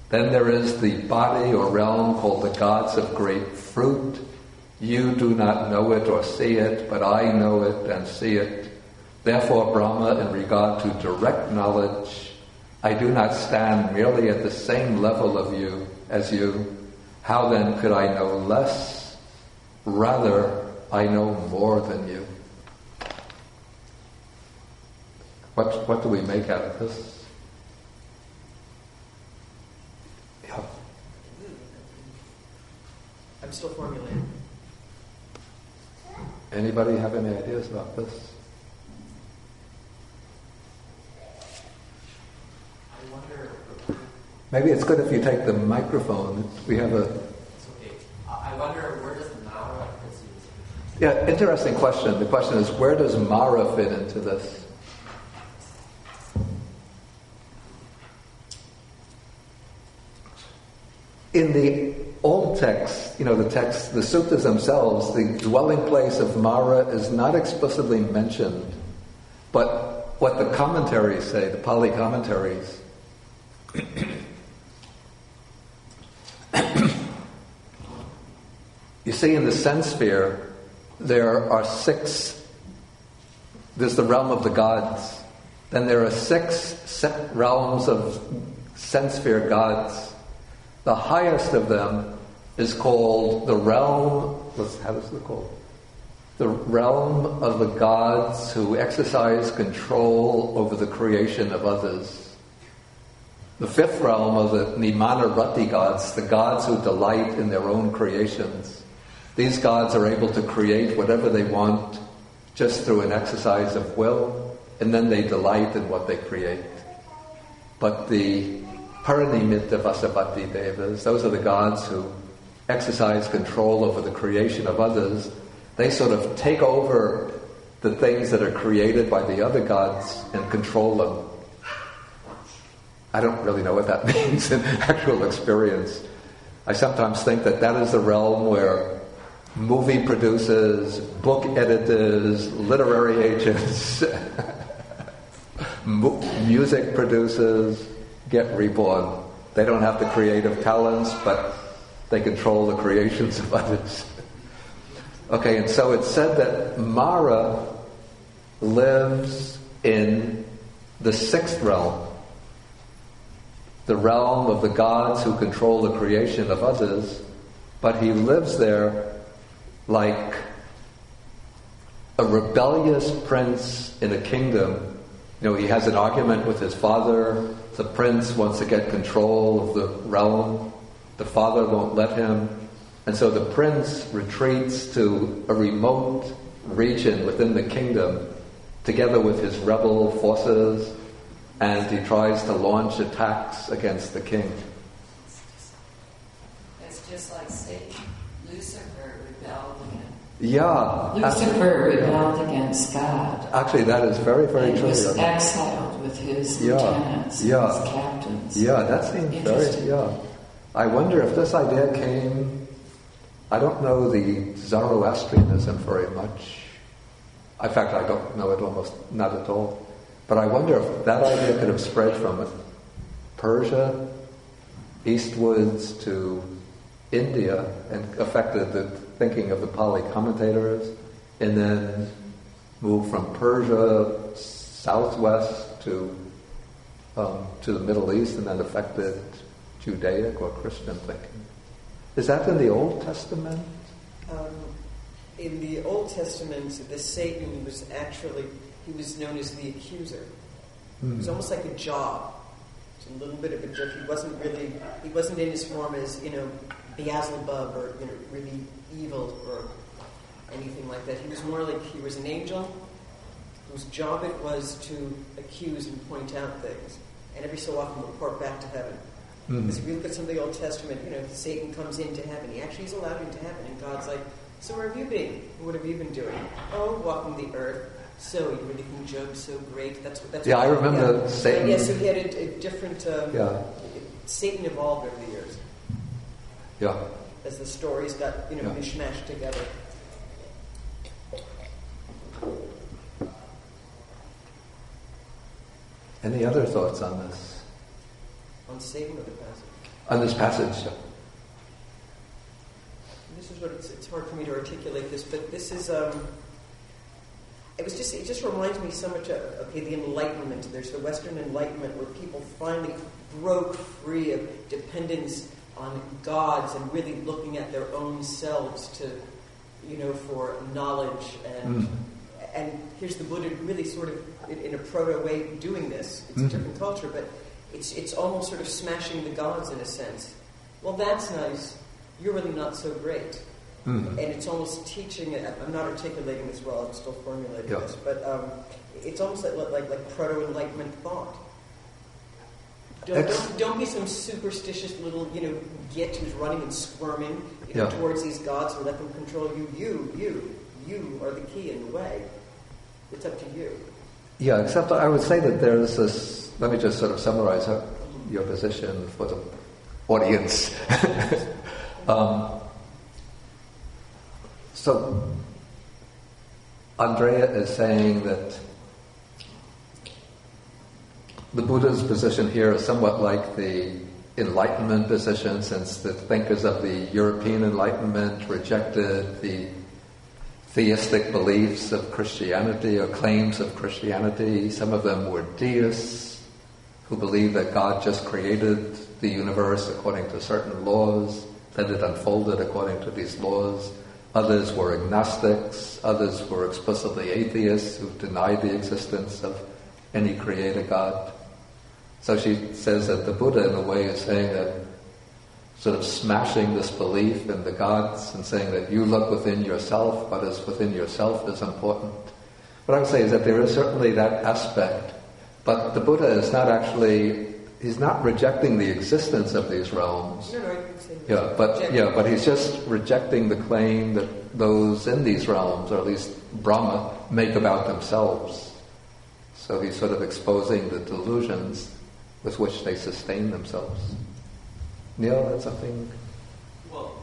Then there is the body or realm called the gods of great fruit. You do not know it or see it, but I know it and see it. Therefore, Brahma, in regard to direct knowledge, I do not stand merely at the same level of you as you. How then could I know less? Rather, I know more than you. What do we make out of this? Yeah. I'm still formulating. Anybody have any ideas about this? I wonder. Maybe it's good if you take the microphone. We have a. It's okay. I wonder, where does Mara fit into? Yeah, interesting question. The question is, where does Mara fit into this? In the old text, the suttas themselves, the dwelling place of Mara is not explicitly mentioned, but what the commentaries say, the Pali commentaries, you see in the sense sphere, there are 6, there's the realm of the gods, then there are 6 realms of sense sphere gods. The highest of them is called the realm, how is it called? The realm of the gods who exercise control over the creation of others. The 5th realm of the Nimanarati gods, the gods who delight in their own creations. These gods are able to create whatever they want just through an exercise of will, and then they delight in what they create. But the Paranimitta Vasabhati Devas, those are the gods who exercise control over the creation of others. They sort of take over the things that are created by the other gods and control them. I don't really know what that means in actual experience. I sometimes think that is the realm where movie producers, book editors, literary agents, music producers get reborn. They don't have the creative talents, but they control the creations of others. Okay, and so it's said that Mara lives in the 6th realm, the realm of the gods who control the creation of others, but he lives there like a rebellious prince in a kingdom. He has an argument with his father. The prince wants to get control of the realm. The father won't let him. And so the prince retreats to a remote region within the kingdom together with his rebel forces, and he tries to launch attacks against the king. It's just like Satan. Lucifer rebelled against. Yeah. Lucifer rebelled against God. Actually, that is very, very true. He was exiled with his lieutenants, his captains. Yeah, that seems very, I wonder if this idea came, I don't know the Zoroastrianism very much. In fact, I don't know it almost not at all. But I wonder if that idea could have spread from Persia eastwards to India and affected the thinking of the Pali commentators, and then moved from Persia southwest to the Middle East, and then affected Judaic or Christian thinking. Is that in the Old Testament? In the Old Testament, the Satan was he was known as the accuser. It was almost like a job. It's a little bit of a joke. He wasn't in his form as, Beelzebub or, really evil or anything like that. He was more like he was an angel whose job it was to accuse and point out things, and every so often report back to heaven. Because if you look at some of the Old Testament, Satan comes into heaven. He actually is allowed into heaven, and God's like, so where have you been? What have you been doing? Oh, walking the earth. So you really think Job's so great? That's I remember Satan. So he had a different. Satan evolved over the years. Yeah. As the stories got mishmashed together. Any other thoughts on this? On Satan or the passage? On this passage, yeah. This is what it's hard for me to articulate this, but this is it just reminds me so much of the Enlightenment. There's the Western Enlightenment where people finally broke free of dependence on gods and really looking at their own selves to, for knowledge and here's the Buddha really sort of in a proto way doing this. It's a different culture, but it's almost sort of smashing the gods in a sense. Well, that's nice. You're really not so great. And it's almost teaching, I'm not articulating this well, I'm still formulating this, but it's almost like proto-enlightenment thought. Don't be some superstitious little, git who's running and squirming towards these gods and let them control you. You are the key in the way. It's up to you. Yeah, except I would say that there's this, let me just sort of summarize your position for the audience. So, Andrea is saying that the Buddha's position here is somewhat like the Enlightenment position, since the thinkers of the European Enlightenment rejected the theistic beliefs of Christianity or claims of Christianity. Some of them were deists who believed that God just created the universe according to certain laws, then it unfolded according to these laws. Others were agnostics, others were explicitly atheists who denied the existence of any creator God. So she says that the Buddha, in a way, is saying that, sort of smashing this belief in the gods and saying that you look within yourself, what is within yourself is important. What I would say is that there is certainly that aspect, but the Buddha is not actually, he's not rejecting the existence of these realms. No, I can say that. But he's just rejecting the claim that those in these realms, or at least Brahma, make about themselves. So he's sort of exposing the delusions with which they sustain themselves. Neil, that's something? Well,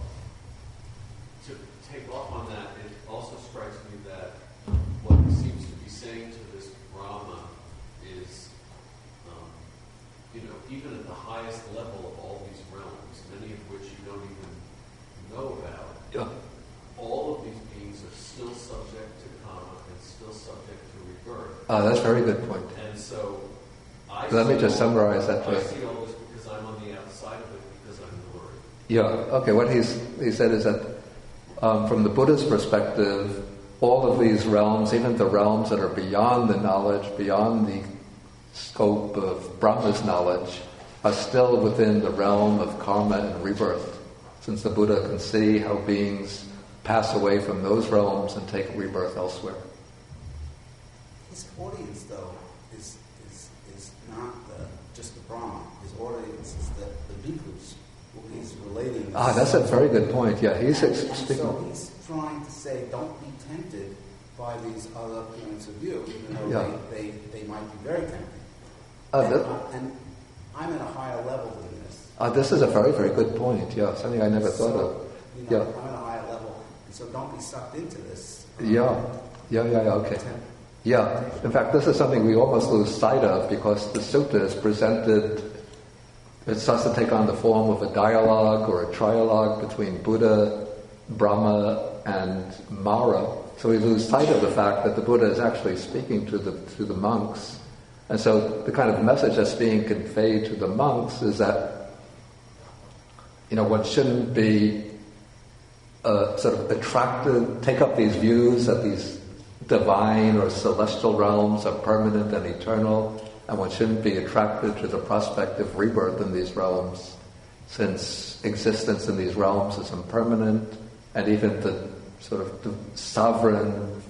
to take off on that, it also strikes me that what he seems to be saying to this Brahma is, even at the highest level of all these realms, many of which you don't even know about, all of these beings are still subject to karma and still subject to rebirth. That's a very good point. And so, let me just summarize that. I see all this because I'm on the outside of it because I'm the Lord. Yeah, okay, what he said is that from the Buddha's perspective, all of these realms, even the realms that are beyond the knowledge, beyond the scope of Brahma's knowledge, are still within the realm of karma and rebirth, since the Buddha can see how beings pass away from those realms and take rebirth elsewhere. His audience, though, is not just the Brahma. His audience is the bhikkhus who he's relating. That's a very good point. Yeah, he's so he's trying to say, don't be tempted by these other points of view, even though they might be very tempting. And I'm at a higher level than this. This is a very, very good point. Yeah, something I never thought of. I'm at a higher level, and so don't be sucked into this. Okay. Yeah, in fact, this is something we almost lose sight of because the sutta is presented, it starts to take on the form of a dialogue or a trialogue between Buddha, Brahma, and Mara. So we lose sight of the fact that the Buddha is actually speaking to the monks. And so the kind of message that's being conveyed to the monks is that, one shouldn't be sort of attracted, take up these views that these divine or celestial realms are permanent and eternal, and one shouldn't be attracted to the prospect of rebirth in these realms, since existence in these realms is impermanent, and even the sort of the sovereign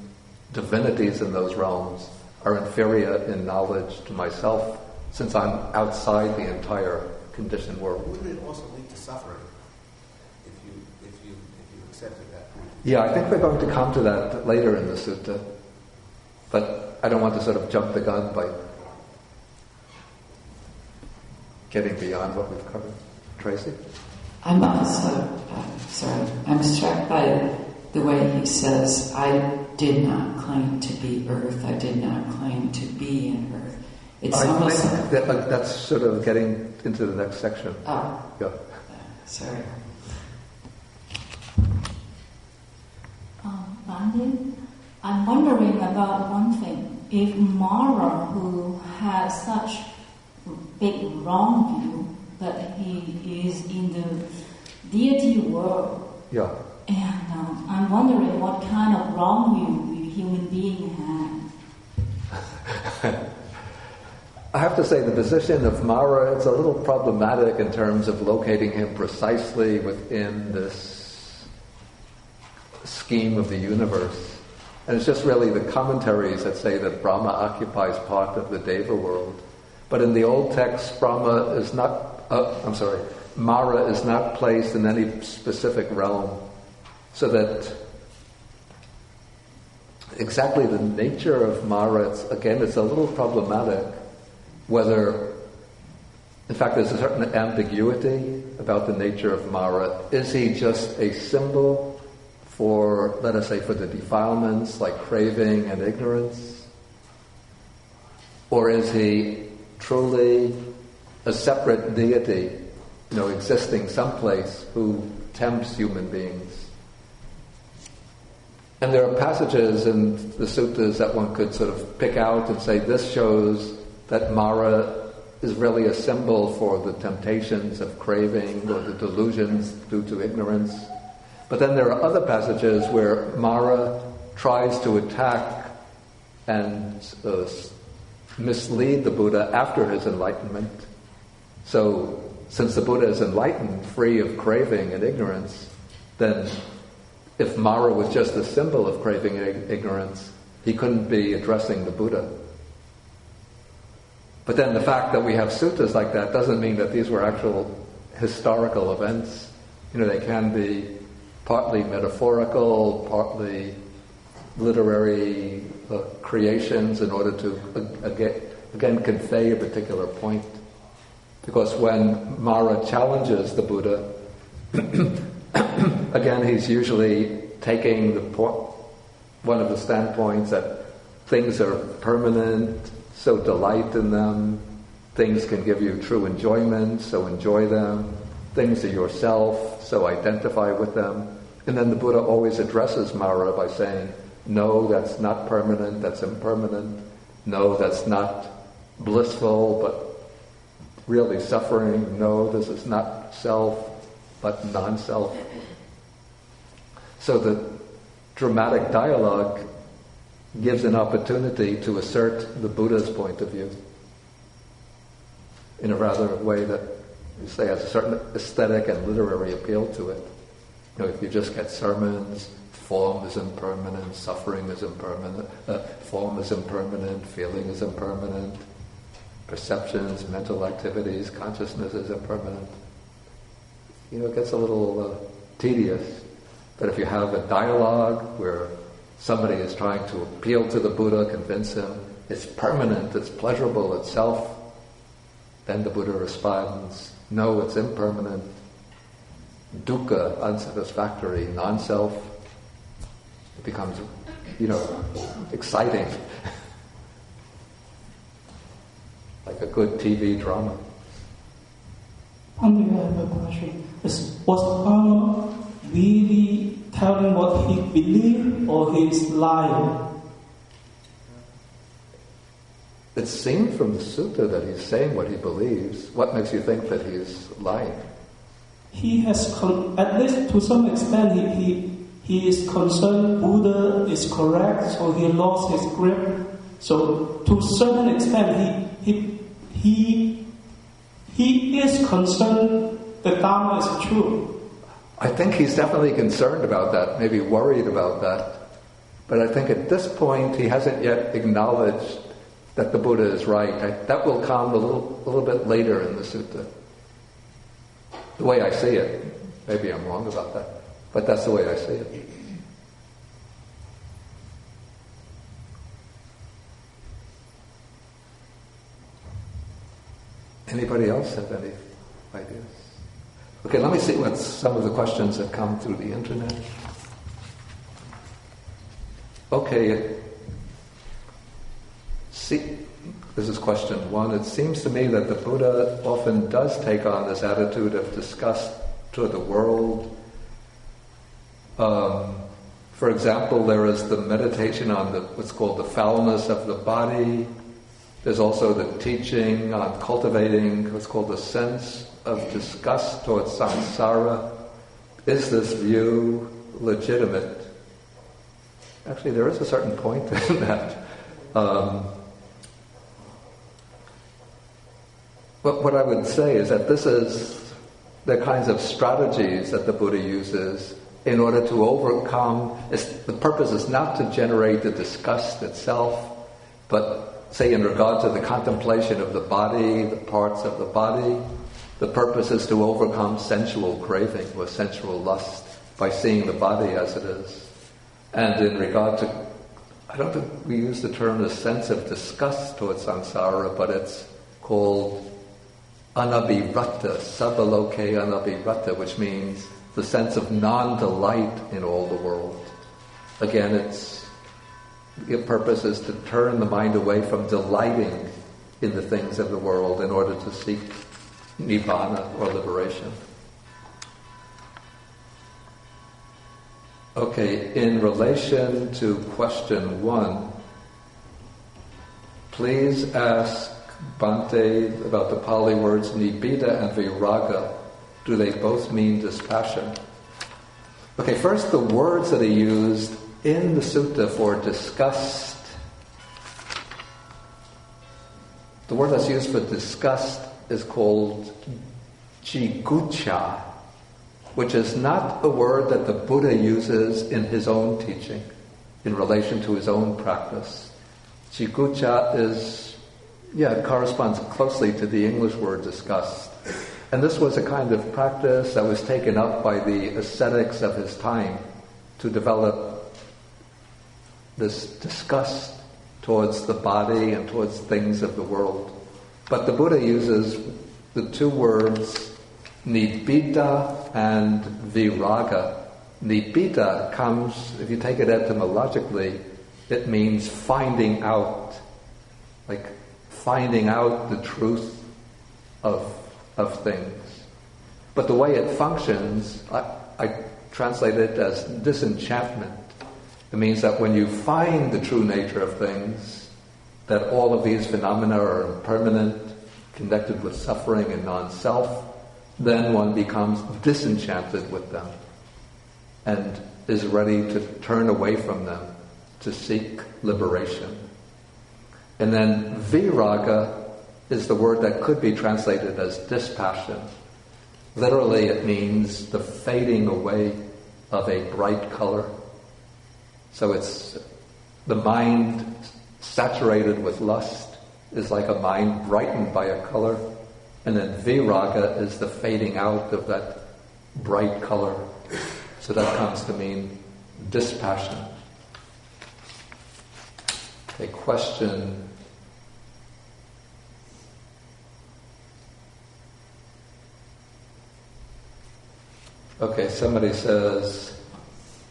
divinities in those realms are inferior in knowledge to myself, since I'm outside the entire conditioned world. Wouldn't it also lead to suffering if you accepted that point? Yeah, I think we're going to come to that later in the sutta, but I don't want to sort of jump the gun by getting beyond what we've covered. Tracy? I'm also, I'm struck by the way he says, I did not claim to be earth, I did not claim to be in earth. It's I almost think that's sort of getting into the next section. Oh. Yeah. Sorry. Bandin, I'm wondering about one thing. If Mara, who has such big wrong view, but he is in the deity world, Yeah. and I'm wondering what kind of wrong view the human being has. I have to say the position of Mara is a little problematic in terms of locating him precisely within this scheme of the universe. And it's just really the commentaries that say that Brahma occupies part of the Deva world. But in the old text, Mara is not placed in any specific realm. So that exactly the nature of Mara, it's a little problematic. Whether, in fact, there's a certain ambiguity about the nature of Mara. Is he just a symbol for, let us say, for the defilements like craving and ignorance? Or is he truly a separate deity, existing someplace who tempts human beings? And there are passages in the suttas that one could sort of pick out and say, this shows that Mara is really a symbol for the temptations of craving or the delusions due to ignorance. But then there are other passages where Mara tries to attack and mislead the Buddha after his enlightenment. So, since the Buddha is enlightened, free of craving and ignorance, then if Mara was just a symbol of craving and ignorance, he couldn't be addressing the Buddha. But then the fact that we have suttas like that doesn't mean that these were actual historical events. They can be partly metaphorical, partly literary creations in order to, again, convey a particular point. Because when Mara challenges the Buddha, again, he's usually taking one of the standpoints that things are permanent, so delight in them. Things can give you true enjoyment, so enjoy them. Things are yourself, so identify with them. And then the Buddha always addresses Mara by saying, no, that's not permanent, that's impermanent. No, that's not blissful, but really suffering. No, this is not self, but non-self. So the dramatic dialogue gives an opportunity to assert the Buddha's point of view in a rather way that, you say, has a certain aesthetic and literary appeal to it. If you just get sermons, form is impermanent, suffering is impermanent, form is impermanent, feeling is impermanent, perceptions, mental activities, consciousness is impermanent. It gets a little tedious. But if you have a dialogue where somebody is trying to appeal to the Buddha, convince him it's permanent, it's pleasurable itself, then the Buddha responds, no, it's impermanent, dukkha, unsatisfactory, non-self. It becomes, exciting. Like a good TV drama. I have a question. Was Brahma really telling what he believed, or he's lying? It seems from the sutta that he's saying what he believes. What makes you think that he's lying? He has, at least to some extent, he is concerned Buddha is correct, so he lost his grip. So to a certain extent, he is concerned the Dharma is true. I think he's definitely concerned about that, maybe worried about that. But I think at this point he hasn't yet acknowledged that the Buddha is right. That will come a little bit later in the sutta. The way I see it. Maybe I'm wrong about that, but that's the way I see it. Anybody else have any ideas? Okay, let me see what some of the questions that come through the internet. Okay, this is question 1, it seems to me that the Buddha often does take on this attitude of disgust toward the world. For example, there is the meditation on what's called the foulness of the body. There's also the teaching on cultivating what's called the sense of disgust towards samsara. Is this view legitimate? Actually, there is a certain point in that. But what I would say is that this is the kinds of strategies that the Buddha uses in order to overcome. The purpose is not to generate the disgust itself, but say in regard to the contemplation of the body, the parts of the body, the purpose is to overcome sensual craving or sensual lust by seeing the body as it is. And in regard to, I don't think we use the term the sense of disgust towards samsara, but it's called anabhivrata, sabaloke anabhivrata, which means the sense of non-delight in all the world. Again, the purpose is to turn the mind away from delighting in the things of the world in order to seek nibbana or liberation. Okay, in relation to question 1, please ask Bhante about the Pali words nibbida and viraga. Do they both mean dispassion? Okay, first the words that he used in the sutta for disgust. The word that's used for disgust is called jiguccha, which is not a word that the Buddha uses in his own teaching, in relation to his own practice. Jiguccha it corresponds closely to the English word disgust. And this was a kind of practice that was taken up by the ascetics of his time to develop this disgust towards the body and towards things of the world. But the Buddha uses the two words nibbida and viraga. Nibbida comes, if you take it etymologically, it means finding out, like finding out the truth of things. But the way it functions, I translate it as disenchantment. It means that when you find the true nature of things, that all of these phenomena are impermanent, connected with suffering and non-self, then one becomes disenchanted with them and is ready to turn away from them to seek liberation. And then viraga is the word that could be translated as dispassion. Literally it means the fading away of a bright color. So it's the mind saturated with lust is like a mind brightened by a color, and then viraga is the fading out of that bright color. So that comes to mean dispassion. A question. Okay, somebody says,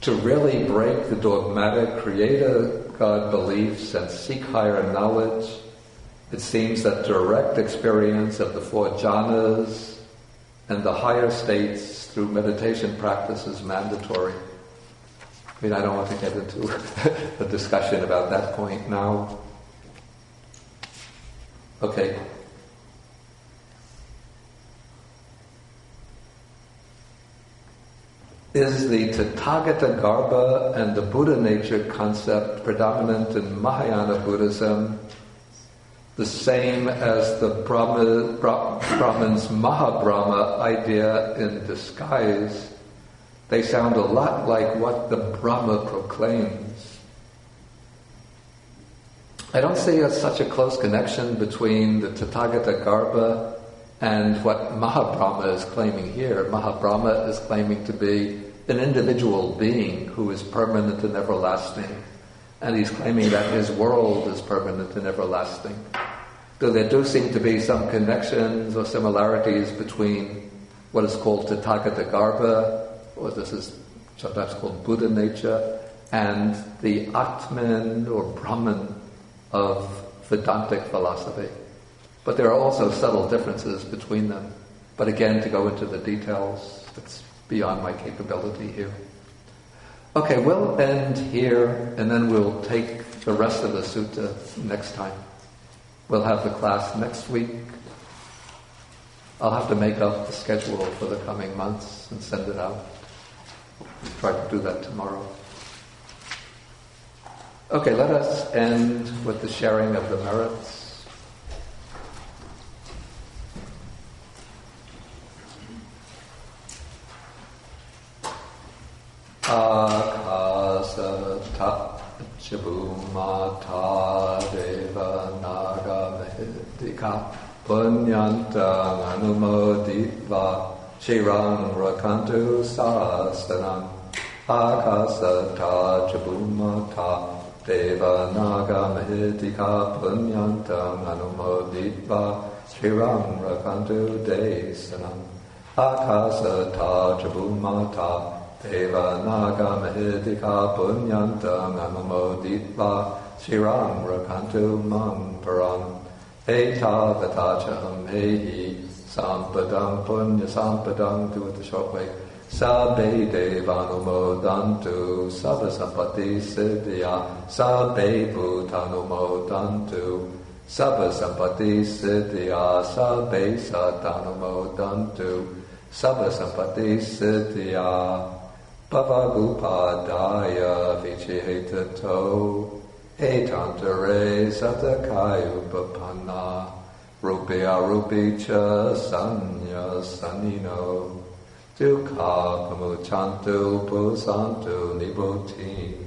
to really break the dogmatic creator God beliefs and seek higher knowledge, it seems that direct experience of the 4 jhanas and the higher states through meditation practice is mandatory. I mean, I don't want to get into a discussion about that point now. Okay. Is the Tathagata Garbha and the Buddha nature concept predominant in Mahayana Buddhism the same as the Brahman's Mahabrahma idea in disguise? They sound a lot like what the Brahma proclaims. I don't see such a close connection between the Tathagata Garbha and what Mahabrahma is claiming here. Mahabrahma is claiming to be an individual being who is permanent and everlasting. And he's claiming that his world is permanent and everlasting. So there do seem to be some connections or similarities between what is called Tathagata Garbha, or this is sometimes called Buddha nature, and the Atman or Brahman of Vedantic philosophy. But there are also subtle differences between them. But again, to go into the details, it's beyond my capability here. Okay, we'll end here, and then we'll take the rest of the sutta next time. We'll have the class next week. I'll have to make up the schedule for the coming months and send it out. Try to do that tomorrow. Okay, let us end with the sharing of the merits. Akasata Chabumata Deva Naga Mahidika Punyantang Anumoditva Shirang Rakantu Sastanam Akasata Chabumata Deva Naga Mahidika Punyantang Anumoditva Shirang Rakantu Desanam Akasata Chabumata Deva Naga Mahidika Punyantam Amamoditva Shirang Rakantu Mam Param Eta Vatachaham Hehi Sampadam Punya Sampadam, do it the short way. Sabbe Devanumodantu Sabba Sampati Siddhya Sabbe Bhutanumodantu Sabba Sampati Siddhya Sabbe Satanumodantu Sabba Sampati Siddhya Bhavagupadaya Vichihitato Etantare Satakayupapanna Rupya Rupicha Sanya Sanino Dukha Pamuchantu Pusantu Nibotin